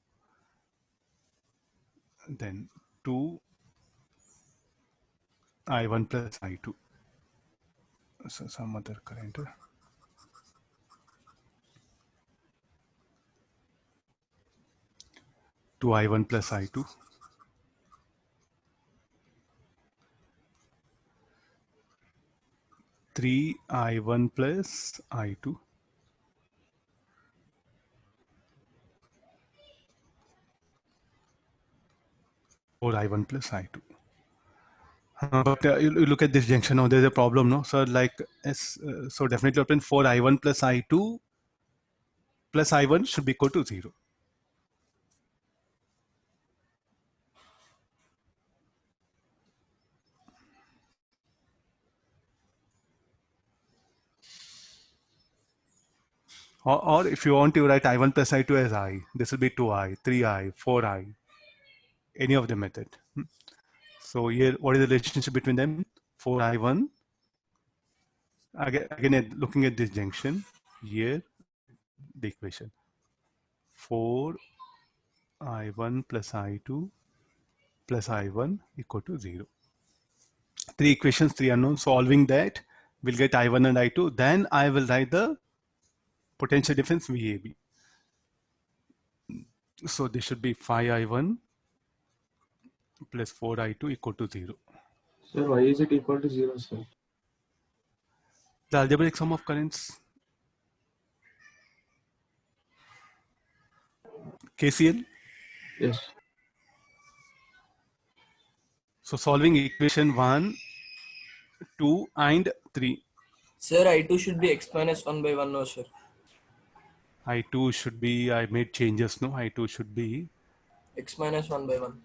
S1: Then 2 I1 plus I2. So some other current. 2 I1 plus I2. 3 I1 plus I2. 4 I1 plus I2. But you look at this junction now, there's a problem, no? So like, so definitely open 4 I1 plus I2 plus I1 should be equal to 0. Or if you want to write I1 plus I2 as I, this will be 2I, 3I, 4I, any of the method. So here, what is the relationship between them? 4I1. Again, looking at this junction, here, the equation. 4I1 plus I2 plus I1 equal to 0. 3 equations, 3 unknowns. Solving that, we'll get I1 and I2. Then I will write the potential difference VAB. So this should be 5I1 plus 4I2 equal to 0.
S5: Sir, why is it equal to 0, sir?
S1: The algebraic sum of currents. KCL?
S5: Yes.
S1: So solving equation 1, 2 and 3.
S4: Sir, I2 should be x minus 1 by 1, no, sir.
S1: I2 should be, I made changes, no? I2 should be
S4: X minus 1 by 1.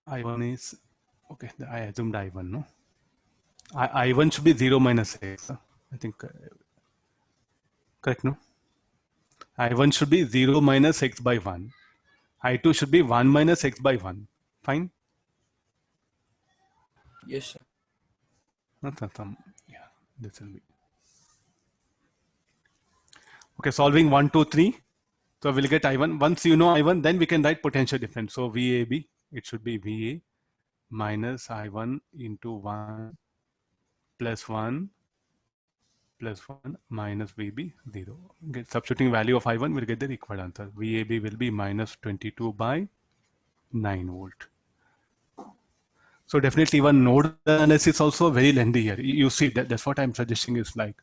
S1: I1 is, okay, I assumed I1, no? I1 should be 0 minus x. I think, correct, no? I1 should be 0 minus x by 1. I2 should be 1 minus x by 1. Fine?
S4: Yes, sir.
S1: Yeah, this will be. Okay, solving 1, 2, 3. So we'll get I1. Once you know I1, then we can write potential difference. So VAB, it should be VA minus I1 into 1 plus 1 plus 1 minus VB 0. Okay, substituting value of I1, we'll get the required answer. VAB will be minus 22 by 9 volt. So definitely even node analysis also very lengthy here. You see that's what I'm suggesting is like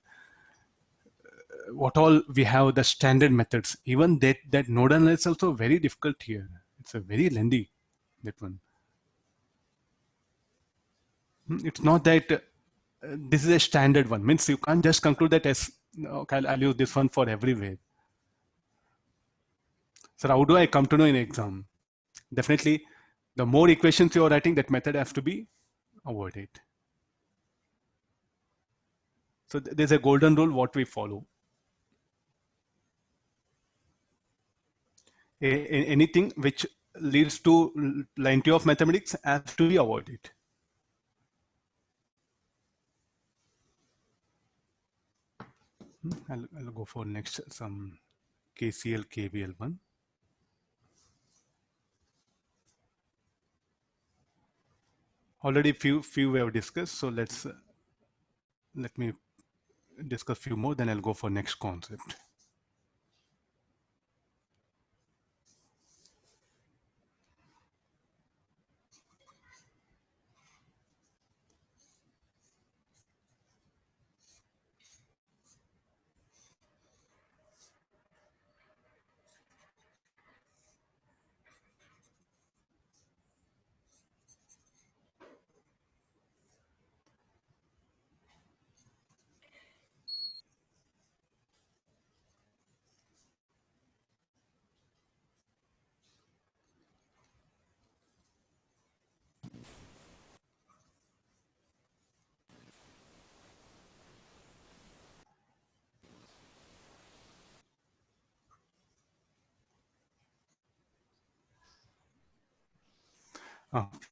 S1: what all we have the standard methods. Even that node analysis also very difficult here. It's a very lengthy that one. It's not that this is a standard one. Means you can't just conclude that as okay, I'll use this one for everywhere. So how do I come to know in exam? Definitely, the more equations you are writing, that method has to be avoided. So there's a golden rule what we follow. Anything which leads to plenty of mathematics has to be avoided. I'll go for next some KCL KVL one. Already few we have discussed, so let me discuss few more, then I'll go for next concept.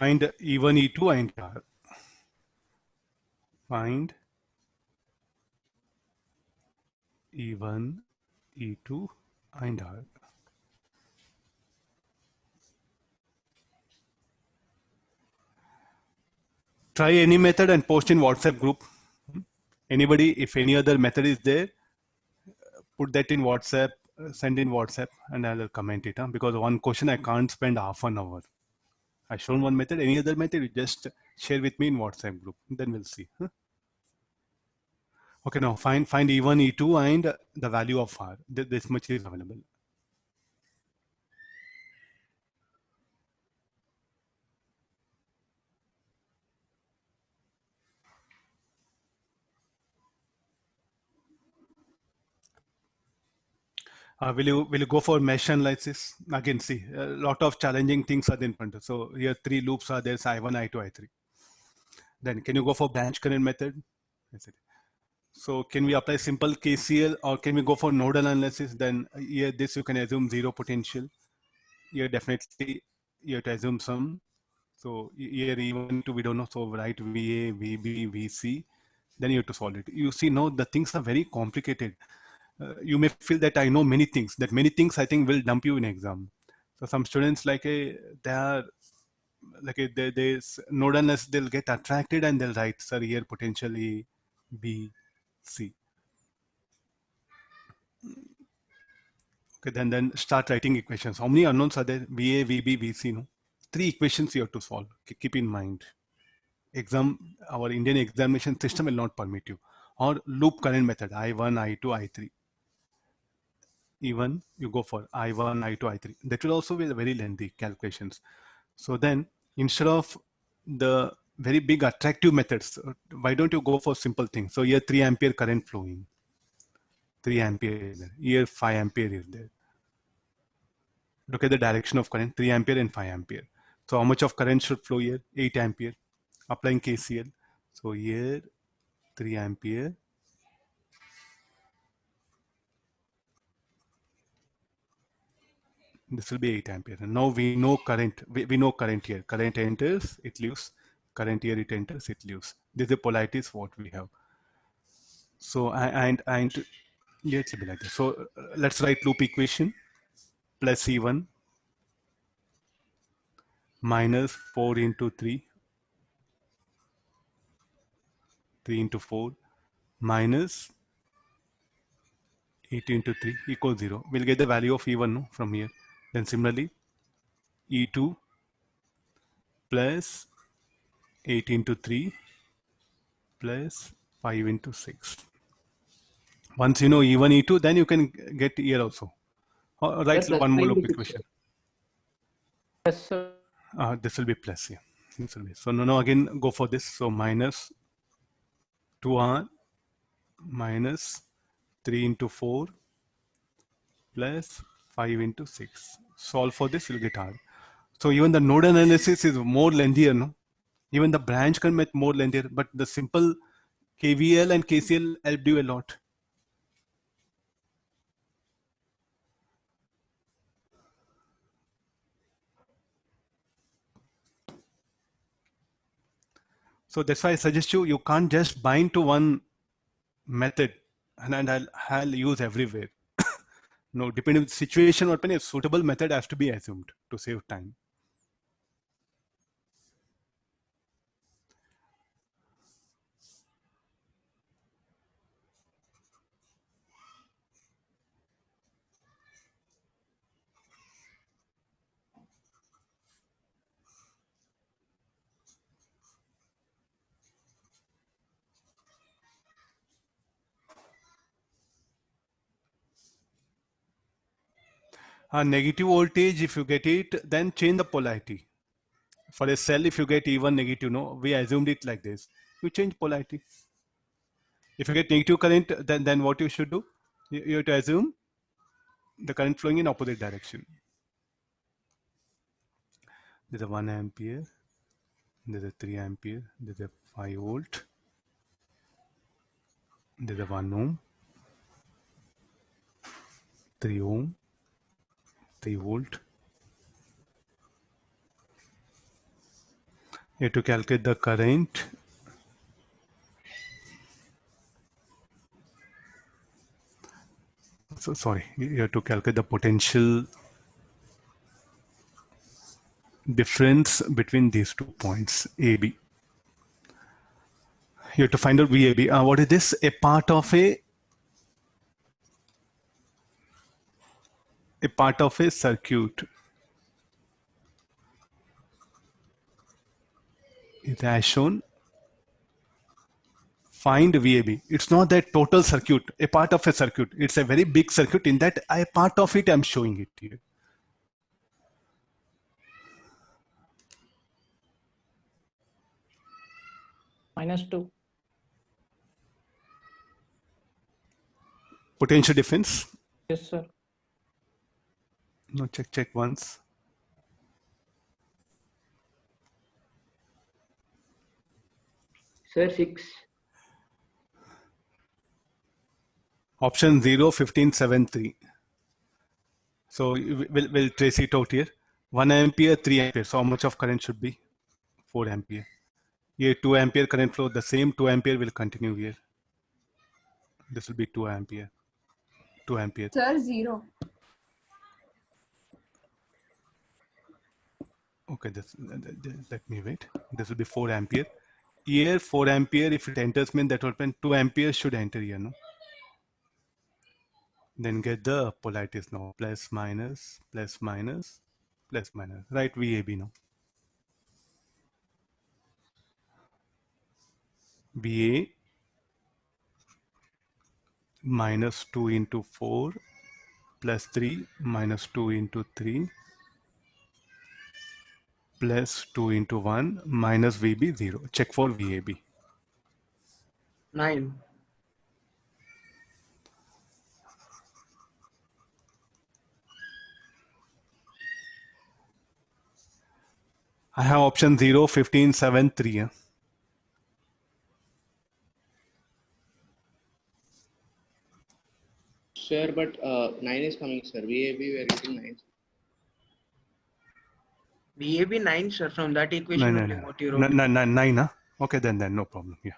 S1: Find E1, E2 and R. Find E1, E2 and R. Try any method and post in WhatsApp group. Anybody, if any other method is there, put that in WhatsApp, send in WhatsApp, and I'll comment it. Because one question I can't spend half an hour. I shown one method, any other method, you just share with me in WhatsApp group. Then we'll see. Okay, now find E1, E2 and the value of R. This much is available. Will you go for mesh analysis? Again, see, a lot of challenging things are in front. So here 3 loops are there, so I1, I2, I3. Then can you go for branch current method? So can we apply simple KCL or can we go for nodal analysis? Then here this you can assume zero potential. Here definitely you have to assume some. So here even to we don't know. So write VA, VB, VC. Then you have to solve it. You see now the things are very complicated. You may feel that I know many things. That many things I think will dump you in exam. So some students like they are like they nodal analysis, they'll get attracted and they'll write, sir, here potentially B, C. Okay, then start writing equations. How many unknowns are there? VA, VB, VC, no? 3 equations you have to solve. Keep in mind. Our Indian examination system will not permit you. Or loop current method, I1, I2, I3. Even you go for I1, I2, I3. That will also be very lengthy calculations. So then instead of the very big attractive methods, why don't you go for simple things? So here 3 ampere current flowing. 3 ampere is there. Here 5 ampere is there. Look at the direction of current, 3 ampere and 5 ampere. So how much of current should flow here? 8 ampere. Applying KCL. So here 3 ampere. This will be 8 ampere. And now we know current. We know current here. Current enters, it leaves. Current here it enters, it leaves. This is the polarities what we have. So and yeah, it's a bit like this. So let's write loop equation. Plus E1 minus 4 into 3. 3 into 4 minus 8 into 3 equals 0. We'll get the value of E1 no, from here. Then similarly, E2 plus 8 into 3 plus 5 into 6. Once you know E1, E2, then you can get here also. Write one more loop equation.
S5: Yes, sir.
S1: This will be plus here. This will be. So now again go for this. So minus 2R minus 3 into 4 plus 5 into 6. Solve for this, you'll get R. So even the node analysis is more lengthier, no? Even the branch can make more lengthier, but the simple KVL and KCL helped you a lot. So that's why I suggest you can't just bind to one method and I'll use everywhere. No, depending on the situation, what a suitable method has to be assumed to save time. A negative voltage, if you get it, then change the polarity. For a cell, if you get even negative, no, we assumed it like this. You change polarity. If you get negative current, then what you should do? You have to assume the current flowing in opposite direction. There's a 1 ampere, there's a 3 ampere, there's a 5 volt, there's a 1 ohm, 3 ohm, 3 volt. You have to calculate the current. So sorry, you have to calculate the potential difference between these 2 points, AB. You have to find out VAB. What is this? A part of a circuit. It has shown. Find VAB. It's not that total circuit, a part of a circuit. It's a very big circuit. In that, a part of it, I'm showing it here.
S5: -2.
S1: Potential difference.
S5: Yes, sir.
S1: No, check once.
S3: Sir, 6.
S1: Option 0, 1573. So we'll trace it out here. 1 ampere, 3 ampere. So how much of current should be? 4 ampere. Here 2 ampere current flow. The same 2 ampere will continue here. This will be 2 ampere. 2 ampere.
S7: Sir, 0.
S1: Okay, let me wait. This will be 4 ampere. Here 4 ampere, if it enters, mean that will mean 2 ampere should enter here, no? Then get the polarities now. Plus, minus, plus, minus, plus, minus. Right, VAB now. VA minus 2 into 4 plus 3 minus 2 into 3 plus 2 into 1 minus VB 0. Check for VAB.
S3: 9.
S1: I have option 0, 15, 7, 3. Huh?
S2: Sir, but 9 is coming, sir. VAB, we are getting 9.
S3: VAB 9, sir, from that equation only what you wrote.
S1: 9, huh? Okay, then no problem. Yeah.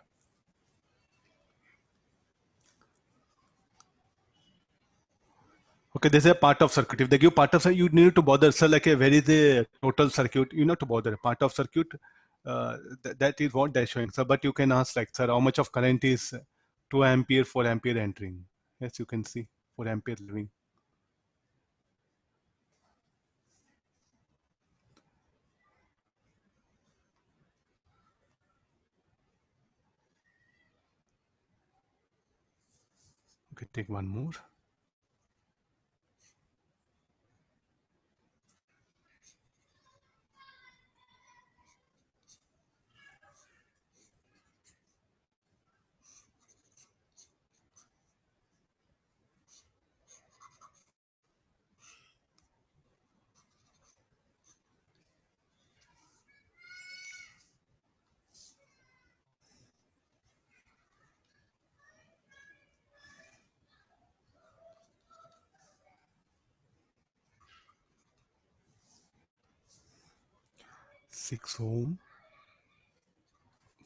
S1: Okay, this is a part of circuit. If they give part of circuit, you need to bother. So like where is the total circuit? You know to bother. Part of circuit, that is what they're showing. So, but you can ask like, sir, how much of current is 2 ampere, 4 ampere entering? Yes, you can see 4 ampere leaving. Okay, take one more. Six ohm,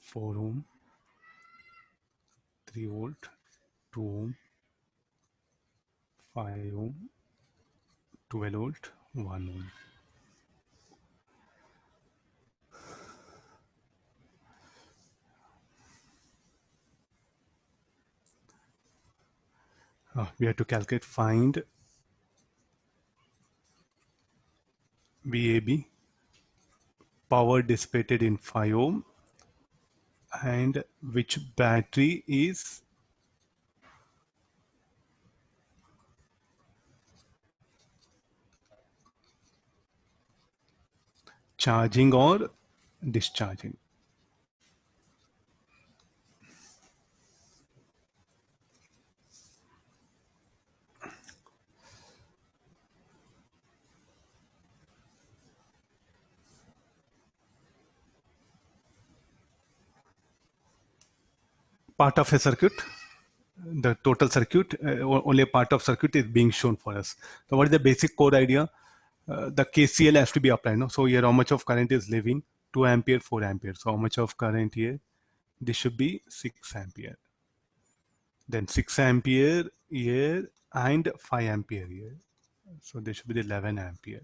S1: 4 ohm, 3 volt, 2 ohm, 5 ohm, 12 volt, 1 ohm. We have to calculate, find VAB, power dissipated in 5 ohm, and which battery is charging or discharging. Part of a circuit, the total circuit, only a part of circuit is being shown for us. So what is the basic core idea? The KCL has to be applied. No? So here how much of current is leaving? 2 ampere, 4 ampere. So how much of current here? This should be 6 ampere. Then 6 ampere here and 5 ampere here. So this should be the 11 ampere.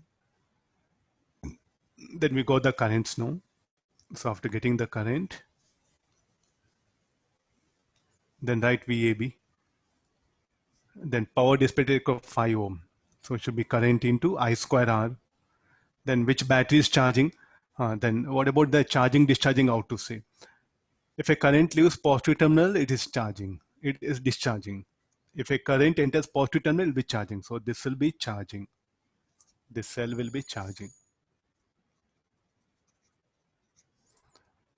S1: Then we got the currents now. So after getting the current, then write VAB. Then power dissipated of 5 ohm. So it should be current into I square R. Then which battery is charging? Then what about the charging, discharging, out to say? If a current leaves positive terminal, it is charging. It is discharging. If a current enters positive terminal, it will be charging. So this will be charging. This cell will be charging.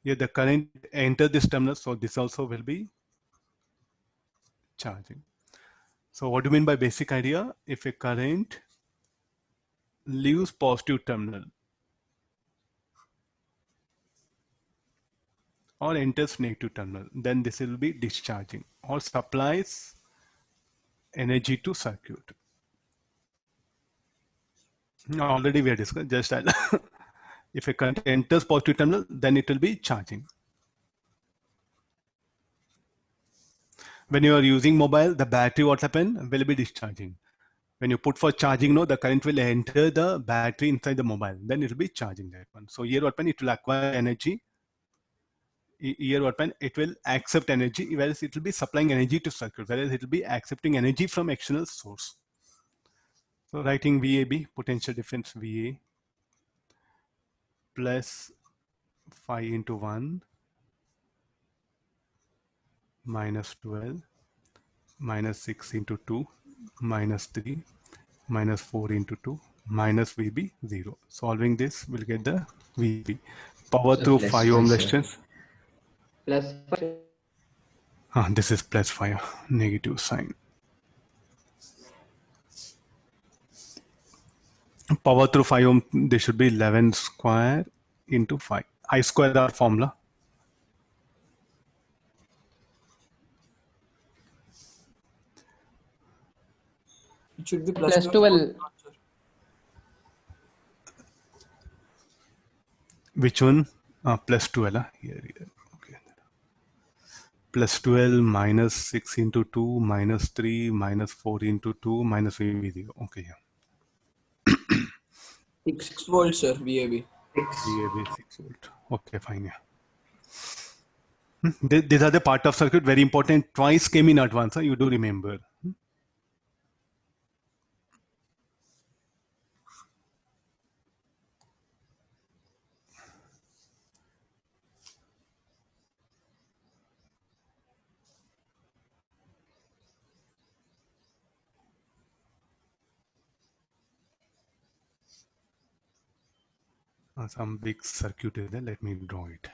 S1: Here the current enters this terminal, so this also will be charging. So what do you mean by basic idea? If a current leaves positive terminal or enters negative terminal, then this will be discharging or supplies energy to circuit. Already we have discussed, just if a current enters positive terminal, then it will be charging. When you are using mobile, the battery, what happen? Will be discharging. When you put for charging, no, the current will enter the battery inside the mobile. Then it will be charging that one. So here what happen? It will acquire energy. Here what happen? It will accept energy, whereas it will be supplying energy to circuit, whereas it will be accepting energy from external source. So writing VAB, potential difference VA plus 5 into 1 minus 12 minus 6 into 2 minus 3 minus 4 into 2 minus VB 0. Solving this, we'll get the VB. Power
S6: So
S1: through
S6: plus
S1: 5
S6: 5,
S1: ohm
S6: sir.
S1: resistance.
S5: Plus 5.
S1: This is plus 5, negative sign. Power through 5 ohm, this should be 11 square into 5. I square our formula.
S4: It should be
S5: Plus 12.
S1: Which one? Plus 12. Here. Okay. Plus 12 minus 6 into 2 minus 3 minus 4 into 2 minus VB 0. Okay.
S4: 6 volts, sir, VAB.
S1: VAB 6 volt. Okay, fine. Yeah. These are the part of circuit, very important. Twice came in advance. You do remember. Some big circuit is there. Let me draw it.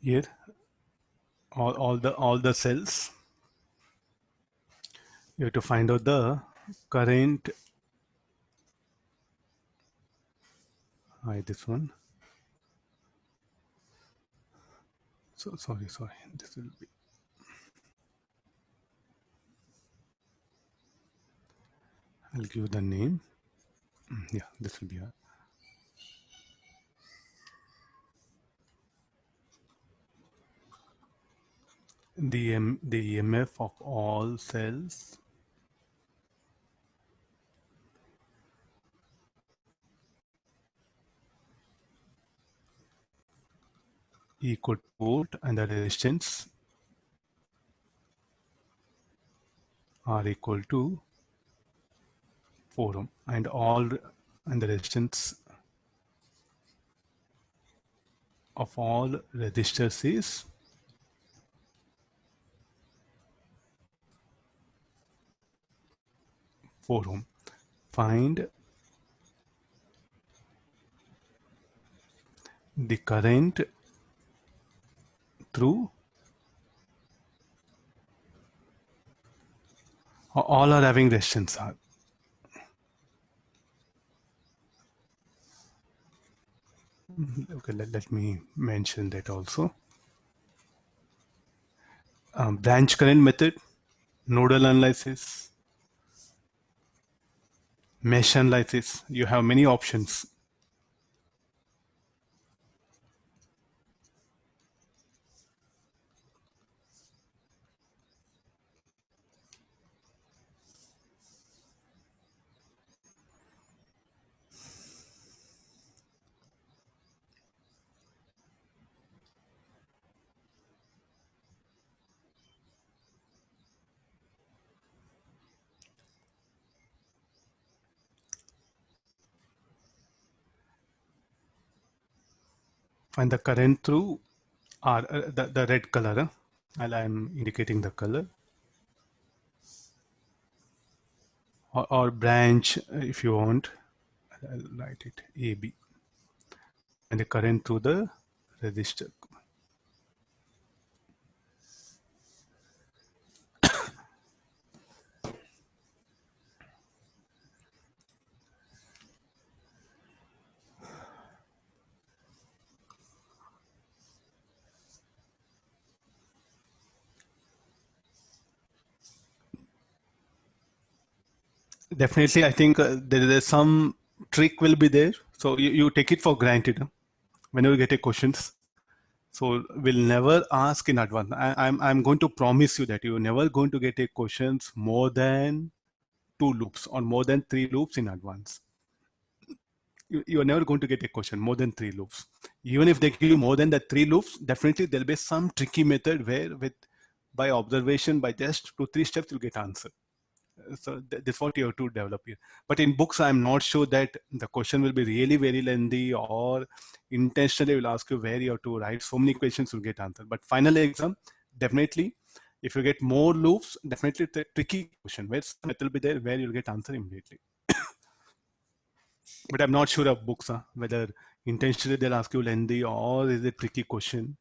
S1: here, all the cells. You have to find out the current. This one. So sorry. This will be. I'll give the name. Yeah, this will be the EMF of all cells equal to volt, and the resistance are equal to 4 ohm, and the resistance of all resistors is 4 ohm. Find the current through all are having resistance R. Okay, let me mention that also. Branch current method, nodal analysis, mesh analysis. You have many options. Find the current through R, the red color. I'm indicating the color. Or branch, if you want, I'll write it AB. And the current through the resistor. Definitely, I think there is some trick will be there. So you take it for granted whenever you get a questions. So we'll never ask in advance. I'm going to promise you that you're never going to get a questions more than 2 loops or more than 3 loops in advance. You're never going to get a question more than 3 loops. Even if they give you more than the 3 loops, definitely there'll be some tricky method where by observation, by just 2-3 steps, you'll get answer. So that's what you have to develop here. But in books, I'm not sure that the question will be really very lengthy or intentionally will ask you where you have to write so many questions to get answer. But final exam, definitely, if you get more loops, definitely it's a tricky question where some method will be there where you'll get answer immediately. But I'm not sure of books, whether intentionally they'll ask you lengthy or is it tricky question.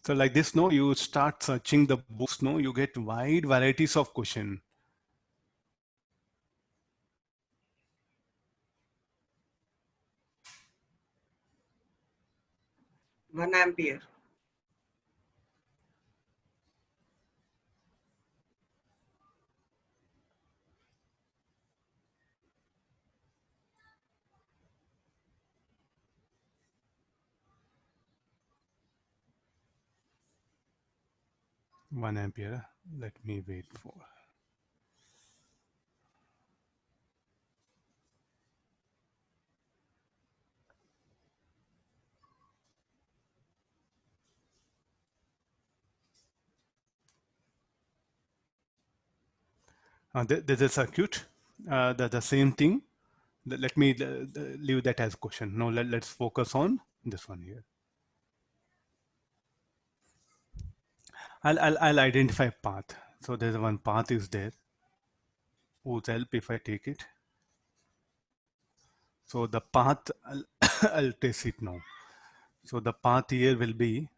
S1: So like this, no, you start searching the books, no, you get wide varieties of question.
S3: 1 ampere.
S1: One ampere. Let me wait for. There's a circuit, the same thing. Let me leave that as question. Now let's focus on this one here. I'll identify path. So there's one path is there. Whose help if I take it? So the path, I'll trace it now. So the path here will be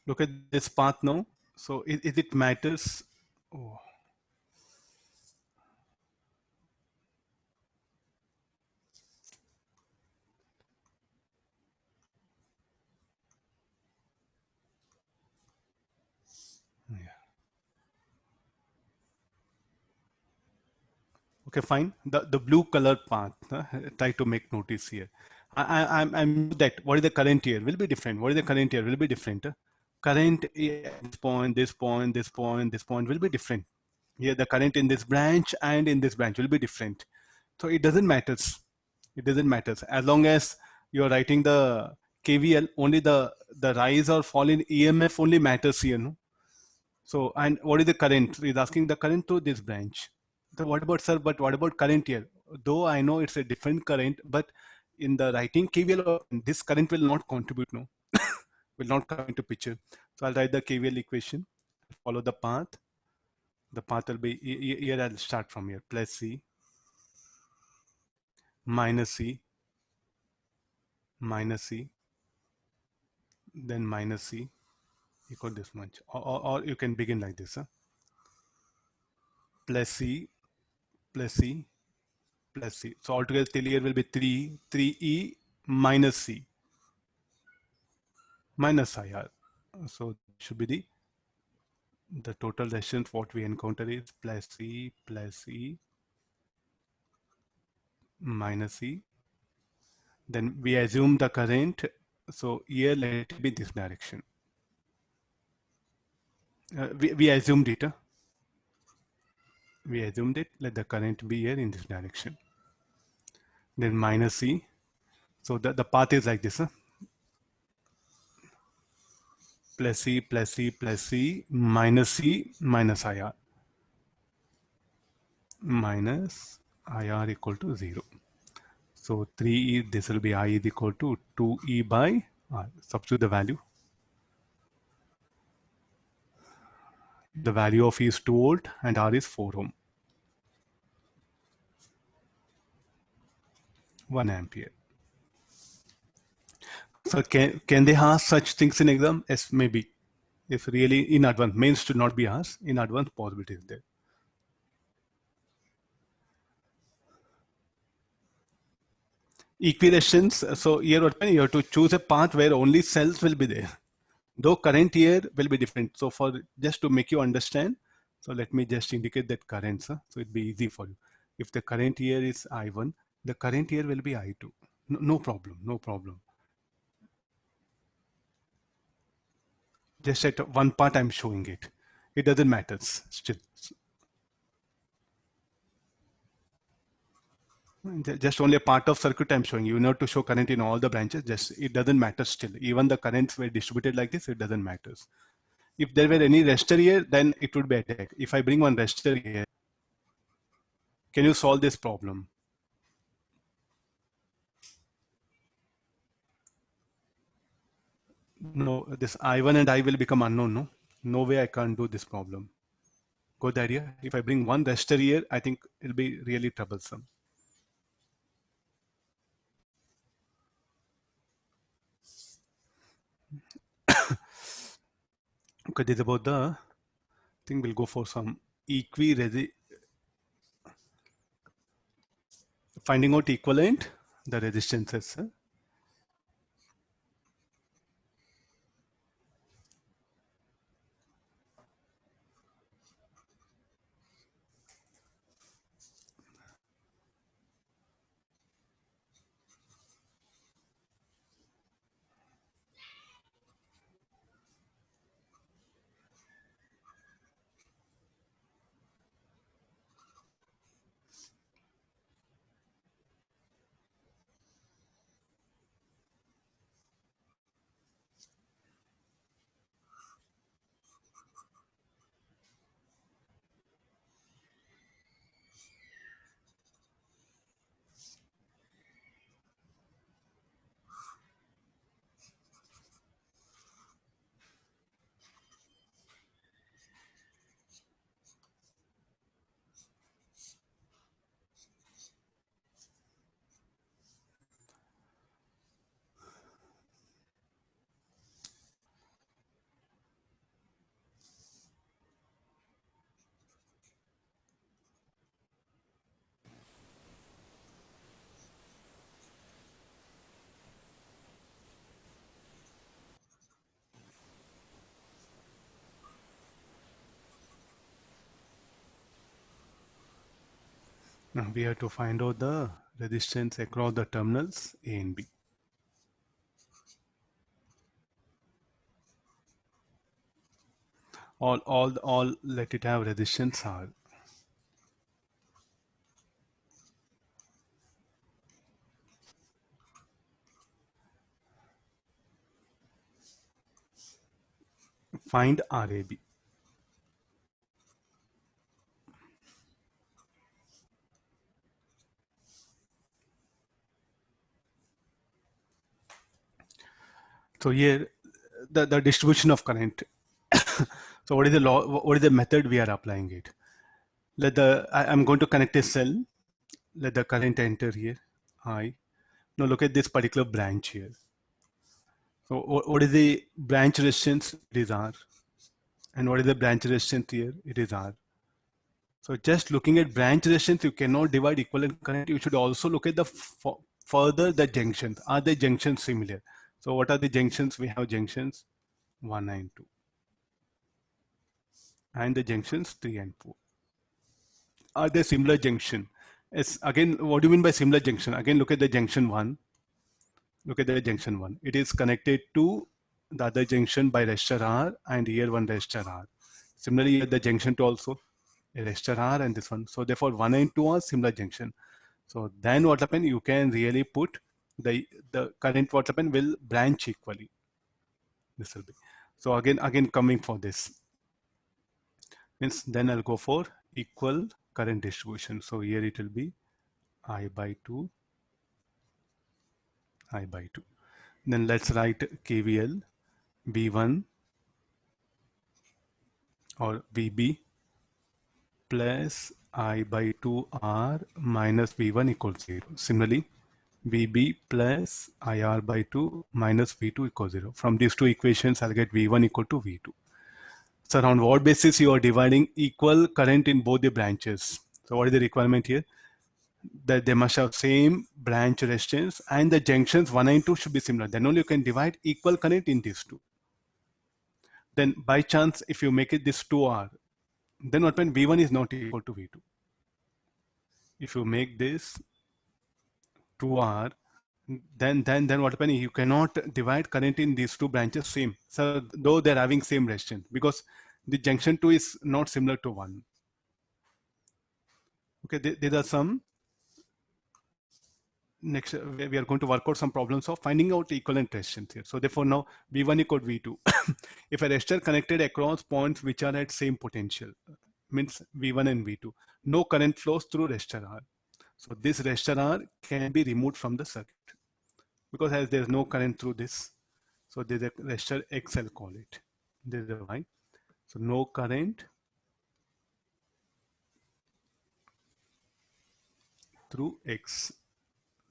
S1: look at this path now. So is it matters? Oh, yeah. Okay, fine. The blue color path. Try to make notice here. I'm that. What is the current here will be different. What is the current here will be different. Current at this point, this point, this point, this point will be different. Here the current in this branch and in this branch will be different. So it doesn't matter. It doesn't matter as long as you're writing the KVL. Only the rise or fall in EMF only matters here. No? So and what is the current? He's asking the current to this branch. So what about sir? But what about current here? Though I know it's a different current, but in the writing KVL, this current will not contribute. No, will not come into picture. So I'll write the KVL equation. Follow the path. The path will be here. I'll start from here. Plus C minus C minus C, then minus C equal this much. Or you can begin like this. Plus C plus C plus C. So altogether till here will be 3E minus C minus IR. So should be the total resistance what we encounter is plus C minus C. Then we assume the current. So here let it be this direction. We assumed it. We assumed it. Let the current be here in this direction. Then minus C. So the path is like this. Plus C plus C plus C minus IR. Minus IR equal to 0. So 3E, this will be I is equal to 2E by R. Substitute the value. The value of E is 2 volt and R is 4 ohm. 1 ampere. So can they ask such things in exam? Yes, maybe. If really in advance, mains should not be asked. In advance, possibility is there. Equirescence. So here you have to choose a path where only cells will be there. Though current here will be different. So for just to make you understand, so let me just indicate that currents. So it'll be easy for you. If the current here is I1, the current here will be I2. No problem, no problem. Just at one part I'm showing it. It doesn't matter still. Just only a part of circuit I'm showing you. You know to show current in all the branches. Just it doesn't matter still. Even the currents were distributed like this, it doesn't matter. If there were any resistor here, then it would be attack. If I bring one resistor here, can you solve this problem? No, this I1 and I will become unknown. No way I can't do this problem. Good idea. If I bring one resistor here, I think it'll be really troublesome. Okay, this is about the thing. We'll go for some finding out equivalent, the resistances. Now we have to find out the resistance across the terminals A and B. All let it have resistance R. Find RAB. So here the distribution of current. So what is the law? What is the method we are applying it? I'm going to connect a cell. Let the current enter here. I. Now look at this particular branch here. So what is the branch resistance? It is R. And what is the branch resistance here? It is R. So just looking at branch resistance, you cannot divide equivalent current. You should also look at the further the junctions. Are the junctions similar? So what are the junctions? We have junctions 1 and 2. And the junctions 3 and 4. Are they similar junction? It's again, what do you mean by similar junction? Again, look at the junction 1. Look at the junction 1. It is connected to the other junction by resistor R and here one resistor R. Similarly, at the junction 2 also, a resistor R and this one. So therefore 1 and 2 are similar junction. So then what happen? You can really put the current what happen will branch equally. This will be. So again coming for this. Means then I'll go for equal current distribution. So here it will be I by 2, I by 2. Then let's write KVL V1 or VB plus I by 2 R minus V1 equals 0. Similarly, VB plus IR by 2 minus V2 equals 0. From these two equations, I'll get V1 equal to V2. So on what basis you are dividing equal current in both the branches? So what is the requirement here? That they must have same branch resistance and the junctions 1 and 2 should be similar. Then only you can divide equal current in these two. Then by chance, if you make it this 2R, then what when V1 is not equal to V2. If you make this 2R, then what happens? You cannot divide current in these two branches same. So though they're having same resistance, because the junction 2 is not similar to 1. Okay, there are some. Next, we are going to work out some problems of finding out equivalent resistance here. So therefore now V1 equal V2. If a resistor connected across points which are at same potential, means V1 and V2, no current flows through resistor R. So this resistor R can be removed from the circuit because as there is no current through this, so there is a resistor X, I'll call it. There is a Y. So no current through X.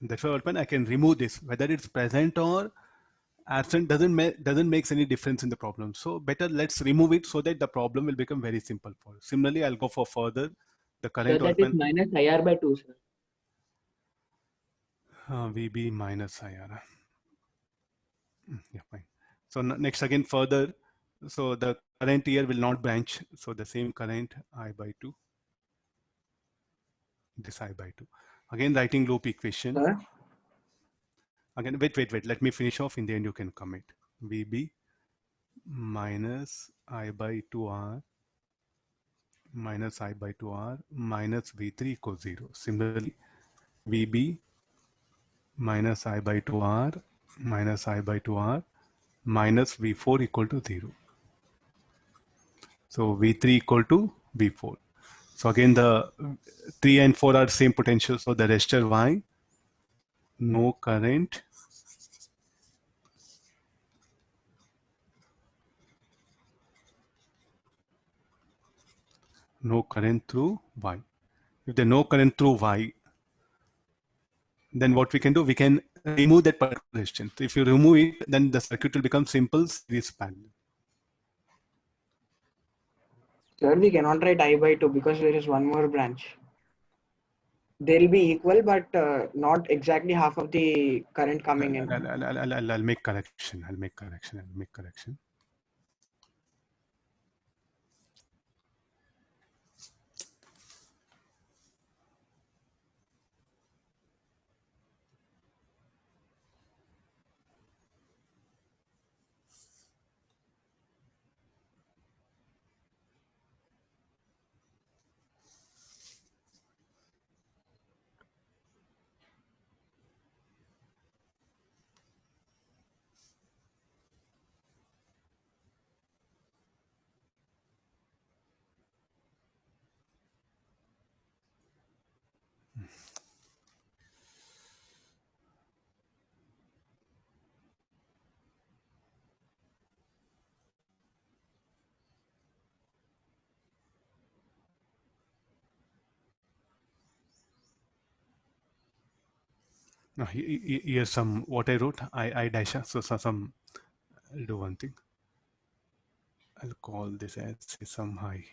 S1: That's why I can remove this, whether it's present or absent doesn't make any difference in the problem. So better let's remove it so that the problem will become very simple for us. Similarly, I'll go for further the current.
S5: So that is minus IR by 2, sir.
S1: VB minus IR. Yeah, fine. So next again further. So the current here will not branch. So the same current I by 2. This I by 2. Again writing loop equation.
S3: Sir?
S1: Again, wait. Let me finish off. In the end, you can commit. VB minus I by 2R minus I by 2R minus V3 equals 0. Similarly, VB minus I by 2R minus I by 2R minus V4 equal to 0. So V3 equal to V4. So again, the 3 and 4 are same potential. So the resistor Y, no current through Y. If there's no current through Y, then what we can do, we can remove that particular resistance. If you remove it, then the circuit will become simple series parallel.
S3: Sir, we cannot write I by 2 because there is one more branch. They'll be equal, but not exactly half of the current coming in.
S1: I'll make correction. I'll make correction. Here's some what I wrote. I dash. So some. I'll do one thing. I'll call this as say some high.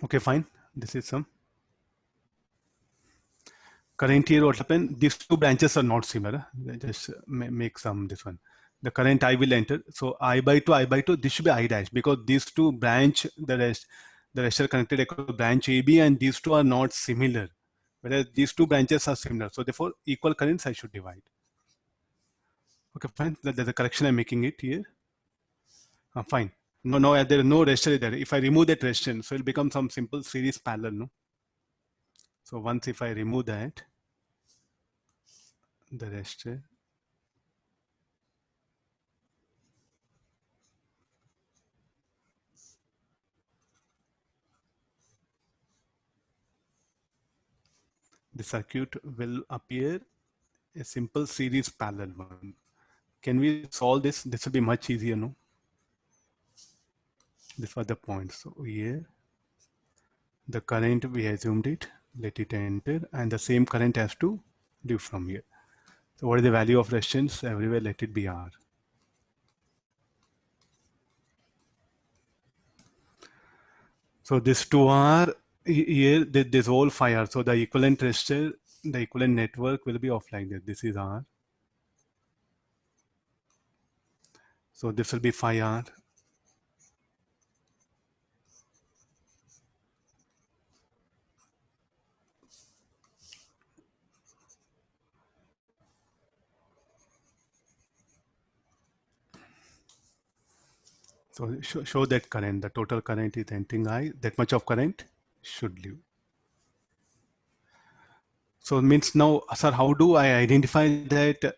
S1: Okay, fine. This is some current here. What happened? These two branches are not similar. Just make some this one. The current I will enter. So I by 2. This should be I dash because these two branch the rest are connected across branch AB, and these two are not similar. Whereas these two branches are similar. So therefore, equal currents I should divide. Okay, fine. There's a correction I'm making it here. Fine. No, there is no resistor there. If I remove that resistance, so it'll become some simple series parallel, no? So once if I remove that, the resistor, the circuit will appear a simple series parallel one. Can we solve this? This will be much easier, no? This was the point. So here, the current we assumed it, let it enter, and the same current has to do from here. So what is the value of resistance? Everywhere let it be R. So this 2R here, this whole 5R. So the equivalent resistor, the equivalent network will be off like that. This is R. So this will be 5R. So show that current, the total current is entering I, that much of current should leave. So it means now, sir, how do I identify that?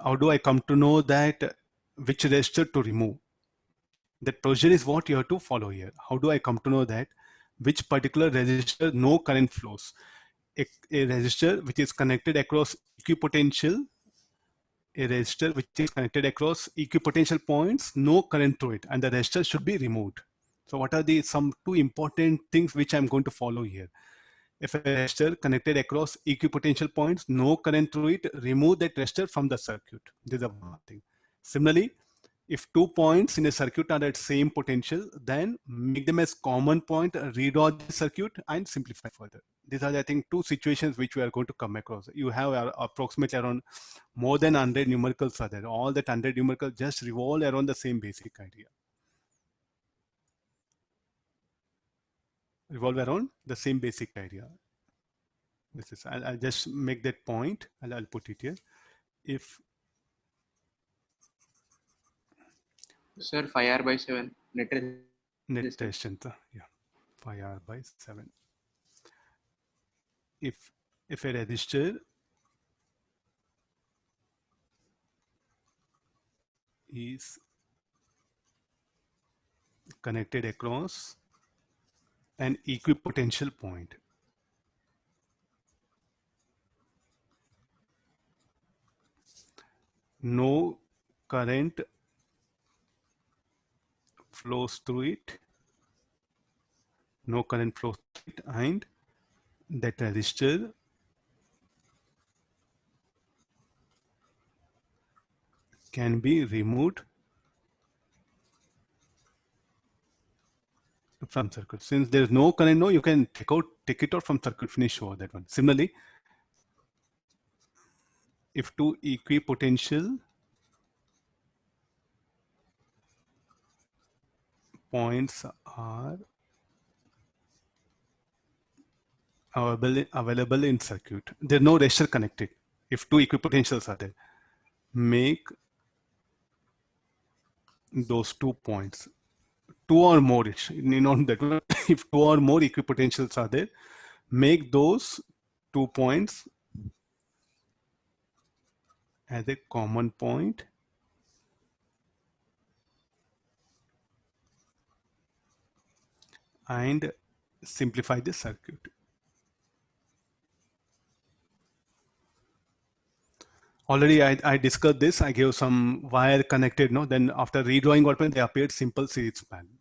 S1: How do I come to know that which resistor to remove? That procedure is what you have to follow here. How do I come to know that which particular resistor no current flows? A resistor which is connected across equipotential, a resistor which is connected across equipotential points, no current through it, and the resistor should be removed. So what are the some two important things which I'm going to follow here? If a resistor connected across equipotential points, no current through it, remove that resistor from the circuit. This is one thing. Similarly, if 2 points in a circuit are at same potential, then make them as common point, redraw the circuit and simplify further. These are, I think, two situations which we are going to come across. You have approximately around more than 100 numericals are there. All that 100 numericals just revolve around the same basic idea. Revolve around the same basic idea. This is, I'll just make that point. I'll put it here. If
S2: Sir, 5R by 7 net
S1: resistance, yeah, 5R by 7. If a resistor is connected across an equipotential point, no current flows through it, no current flows through it, and that resistor can be removed from circuit. Since there is no current, no, you can take it out from circuit, finish over that one. Similarly, if two equipotential points are available in circuit, there is no resistor connected. If two equipotentials are there, make those 2 points, 2 or more, not that one. If 2 or more equipotentials are there, make those 2 points as a common point and simplify the circuit. Already I discussed this. I gave some wire connected, no? Then after redrawing what went, they appeared simple series parallel.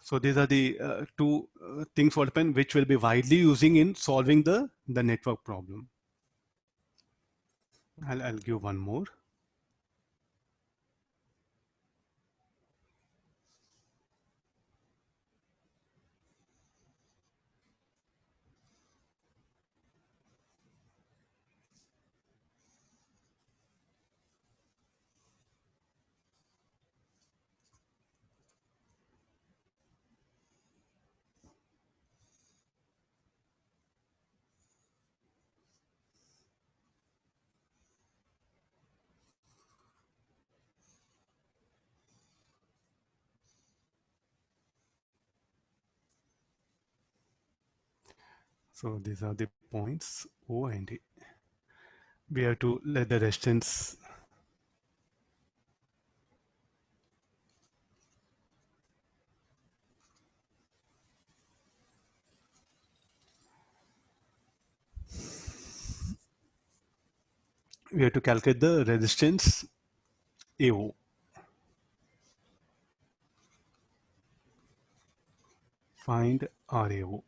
S1: So these are the two things what happen which will be widely using in solving the network problem. I'll give one more. So these are the points O and A. We have to let the resistance we have to calculate the resistance AO. Find RAO.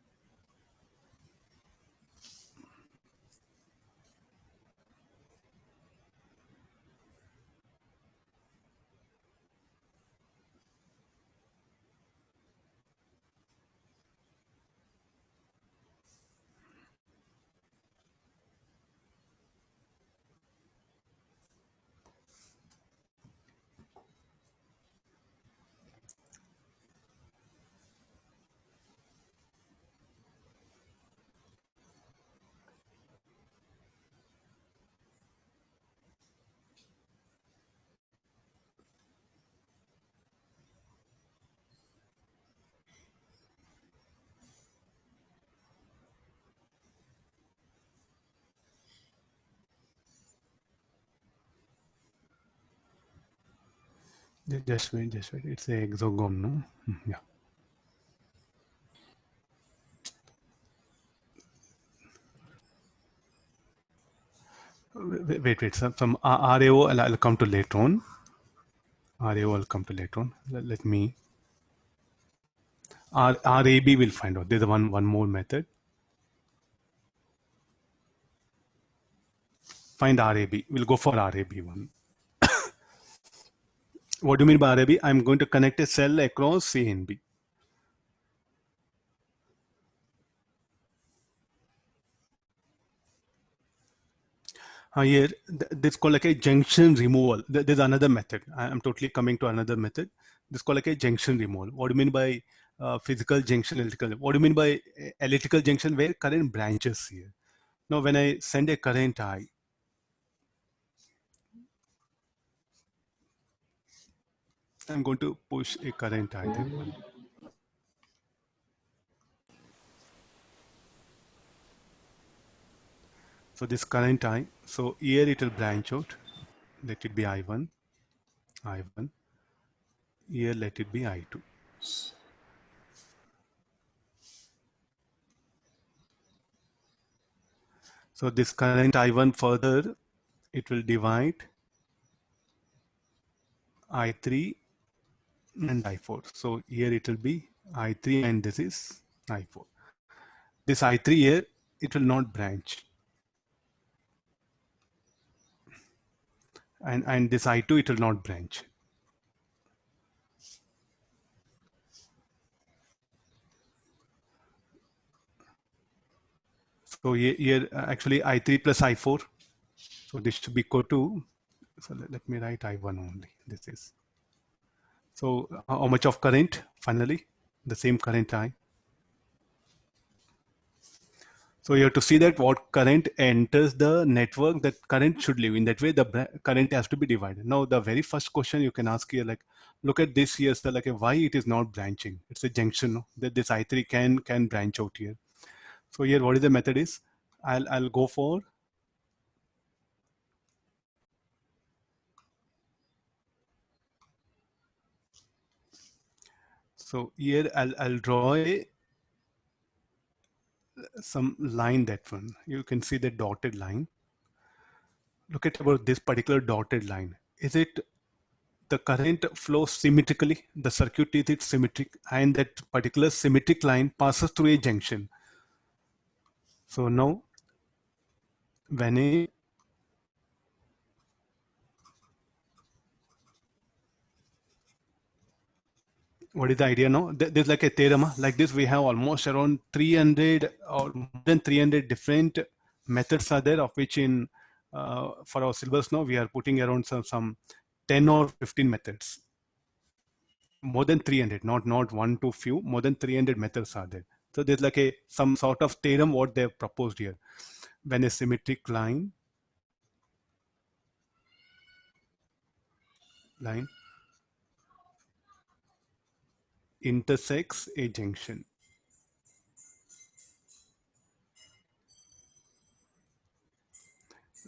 S1: Just wait, just wait. It's a hexagon, no? Yeah. Wait. Some RAO I'll come to later on. RAO I'll come to later on. Let me. RAB will find out. There's one more method. Find RAB. We'll go for RAB one. What do you mean by RAB? I'm going to connect a cell across A and B. Here, this is called like a junction removal. There's another method. I'm totally coming to another method. This is called like a junction removal. What do you mean by physical junction, electrical? What do you mean by electrical junction where current branches here? Now, when I send a current I, I'm going to push a current I there. So this current I, so here it will branch out. Let it be I1, I1. Here let it be I2. So this current I1 further, it will divide I3 and I4. So here it will be I3 and this is I4. This I3 here, it will not branch. And this I2, it will not branch. So here actually I3 plus I4. So this should be equal to, so let me write I1 only. This is. So how much of current finally? The same current I. So you have to see that what current enters the network, that current should live in that way. The current has to be divided. Now the very first question you can ask here, like, look at this here, so like why it is not branching? It's a junction, no? That this I3 can branch out here. So here, what is the method is? I'll go for. So here I'll draw some line, that one. You can see the dotted line. Look at about this particular dotted line. Is it the current flows symmetrically, the circuit is symmetric, and that particular symmetric line passes through a junction. So now when what is the idea now? There's like a theorem like this. We have almost around 300 or more than 300 different methods are there, of which in for our syllabus now we are putting around some 10 or 15 methods. More than 300, not one to few, more than 300 methods are there. So there's like some sort of theorem what they've proposed here. When a symmetric line intersects a junction,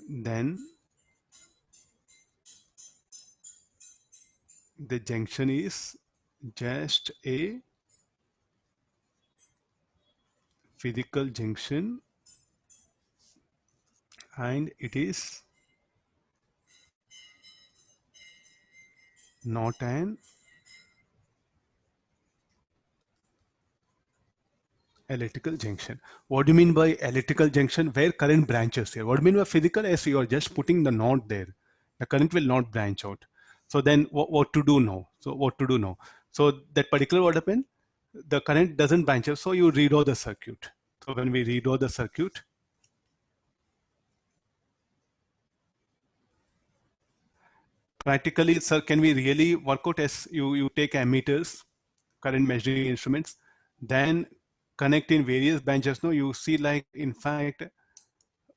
S1: then the junction is just a physical junction, and it is not an electrical junction. What do you mean by electrical junction? Where current branches here? What do you mean by physical? As you are just putting the knot there, the current will not branch out. So then what to do now? So that particular what happened? The current doesn't branch out, so you redraw the circuit. So when we redraw the circuit, practically, sir, can we really work out as you take ammeters, current measuring instruments, then connect in various branches? No, you see, like, in fact,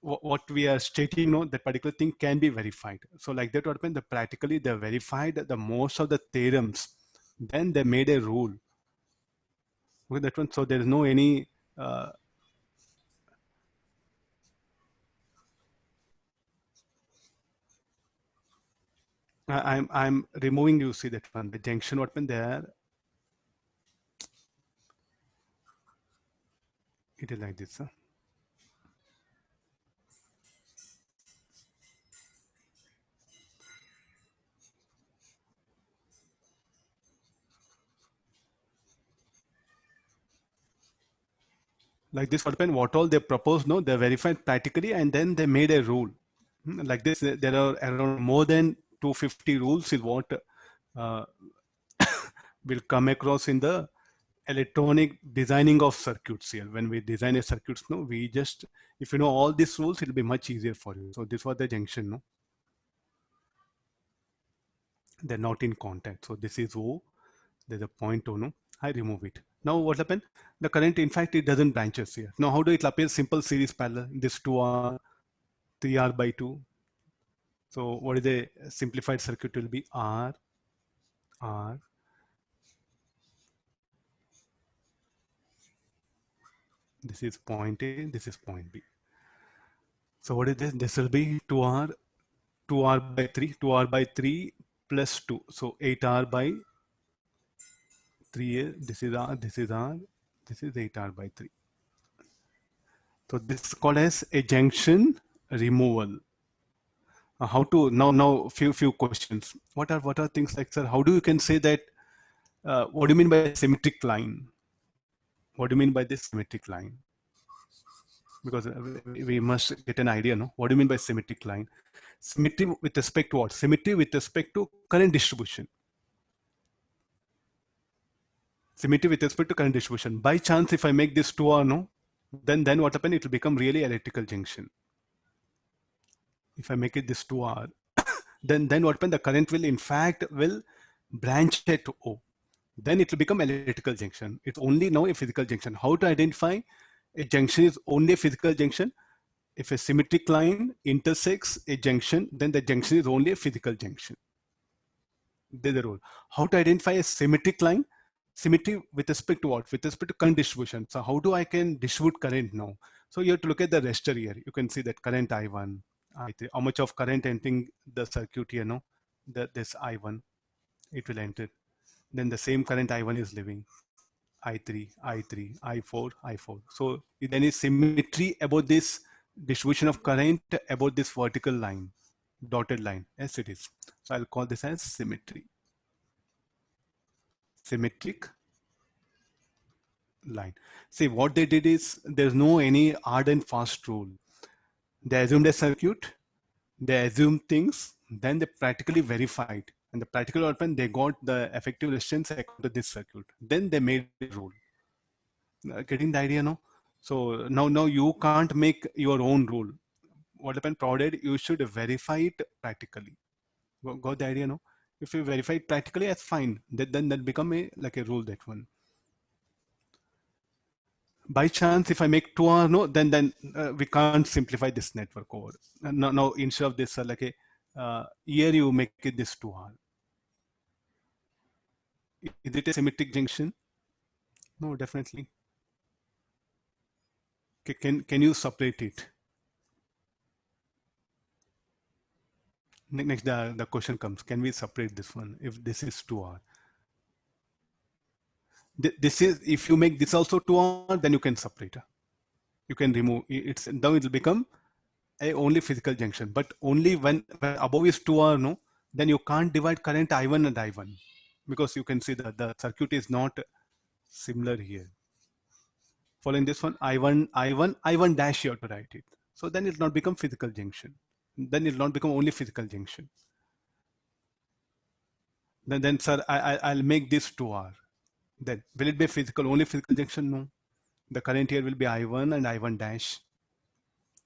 S1: what we are stating, no, that particular thing can be verified. So like that, what happened? Practically they verified the most of the theorems. Then they made a rule with that one. So there is no any I'm removing, you see that one, the junction what happened there. It is like this, huh? Like this, what happened? What all they proposed, no, they verified practically, and then they made a rule. Like this, there are around more than 250 rules is what will come across in the electronic designing of circuits here. When we design a circuits, no, we just, if you know all these rules, it'll be much easier for you. So this was the junction, no, they're not in contact. So this is O, there's a point O, no, I remove it. Now what happened? The current, in fact, it doesn't branches here. Now how do it appear? Simple series parallel, this 2R, 3R by 2. So what is the simplified circuit will be? R, this is point A, this is point B. So what is this? This will be 2R by 3, 2R by 3 plus 2. So 8R by 3A, this is R, this is R, this is 8R by 3. So this is called as a junction removal. How to, now few questions. What are things like, sir, how do you can say that, what do you mean by symmetric line? What do you mean by this symmetric line? Because we must get an idea, no? What do you mean by symmetric line? Symmetry with respect to what? Symmetry with respect to current distribution. Symmetry with respect to current distribution. By chance, if I make this 2R, no, then what happens? It will become really electrical junction. If I make it this 2R, then what happens? The current will, in fact, will branch at O. Then it will become electrical junction. It's only now a physical junction. How to identify a junction is only a physical junction? If a symmetric line intersects a junction, then the junction is only a physical junction. There's the rule. How to identify a symmetric line? Symmetry with respect to what? With respect to current distribution. So how do I can distribute current now? So you have to look at the resistor here. You can see that current I1, I3, how much of current entering the circuit here, no? This I1, it will enter. Then the same current I1 is leaving. I3, I3, I4, I4. So is there any symmetry about this distribution of current about this vertical line, dotted line? Yes, it is. So I'll call this as symmetry. symmetric line. See, what they did is there's no any hard and fast rule. They assumed a circuit, they assumed things, then they practically verified. And the practical outcome, they got the effective resistance according to this circuit. Then they made a rule. Getting the idea, no? So now you can't make your own rule. What happened, provided you should verify it practically. Got the idea, no? If you verify it practically, that's fine. Then that become like a rule, that one. By chance, if I make 2R, no, then we can't simplify this network over. Now instead of this, like a here you make it this 2R. Is it a symmetric junction? No, definitely. Okay, can you separate it? Next, the question comes: can we separate this one if this is 2R? This is, if you make this also 2R, then you can separate. You can remove it's now it will become a only physical junction, but only when above is 2R, no, then you can't divide current I1 and I1, because you can see that the circuit is not similar here. Following this one, I1 dash, you have to write it. So then it will not become physical junction. Then it will not become only physical junction. Then sir, I'll make this 2R. Then will it be physical, only physical junction? No. The current here will be I1 and I1 dash.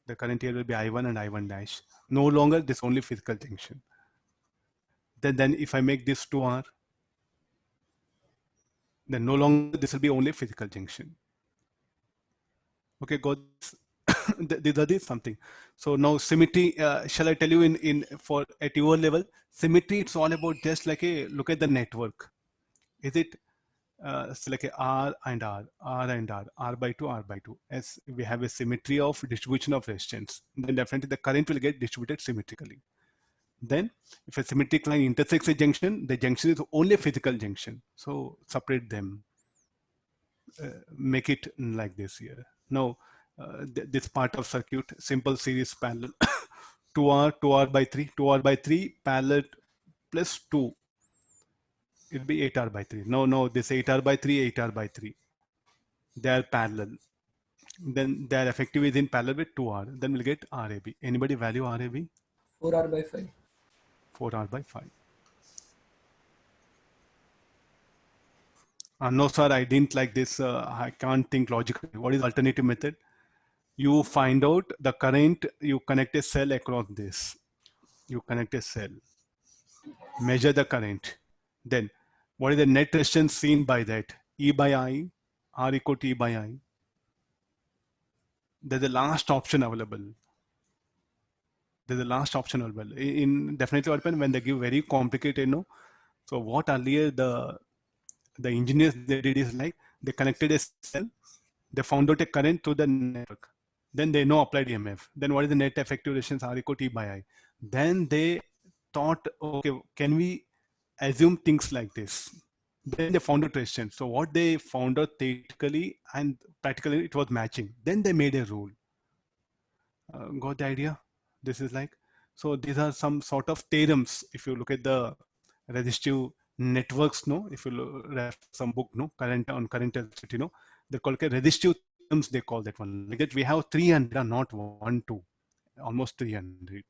S1: The current here will be I1 and I1 dash. No longer this only physical junction. Then if I make this 2R, then no longer this will be only physical junction. Okay, got this. This is something. So now symmetry, shall I tell you for at your level, symmetry, it's all about just like a look at the network. Is it like a R and R, R and R, R by 2, R by 2. As we have a symmetry of distribution of resistance, then definitely the current will get distributed symmetrically. Then if a symmetric line intersects a junction, the junction is only a physical junction. So separate them. Make it like this here. Now, this part of circuit, simple series parallel, 2R by 3, 2R by 3 parallel plus 2. It'll be 8R by 3. No, this 8R by 3, 8R by 3. They are parallel. Then their effective is in parallel with 2R. Then we'll get RAB. Anybody value RAB?
S4: 4R by 5.
S1: 4R by 5. No, sir, I didn't like this. I can't think logically. What is alternative method? You find out the current, you connect a cell across this. You connect a cell. Measure the current. Then what is the net resistance seen by that? E by I, R equal to E by I. There's the last option available. There's the last option available. In definitely what happens when they give very complicated, no. So what earlier the engineers they did is like they connected a cell, they found out a current through the network. Then they know applied EMF. Then what is the net effective resistance? R equal to E by I. Then they thought, okay, can we assume things like this? Then they found out resistance. So what they found out theoretically and practically it was matching. Then they made a rule. Got the idea? This is like, so these are some sort of theorems. If you look at the resistive networks, no, if you read some book, no, current electricity, no, they're called resistive theorems, they call that one. Like that we have 300, not 1, 2, almost 300.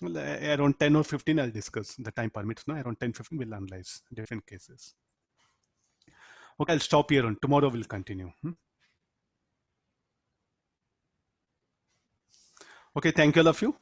S1: Well, around 10 or 15 I'll discuss, the time permits, no, around 10, 15 we'll analyze different cases. Okay, I'll stop here on, tomorrow we'll continue. Okay, thank you all of you.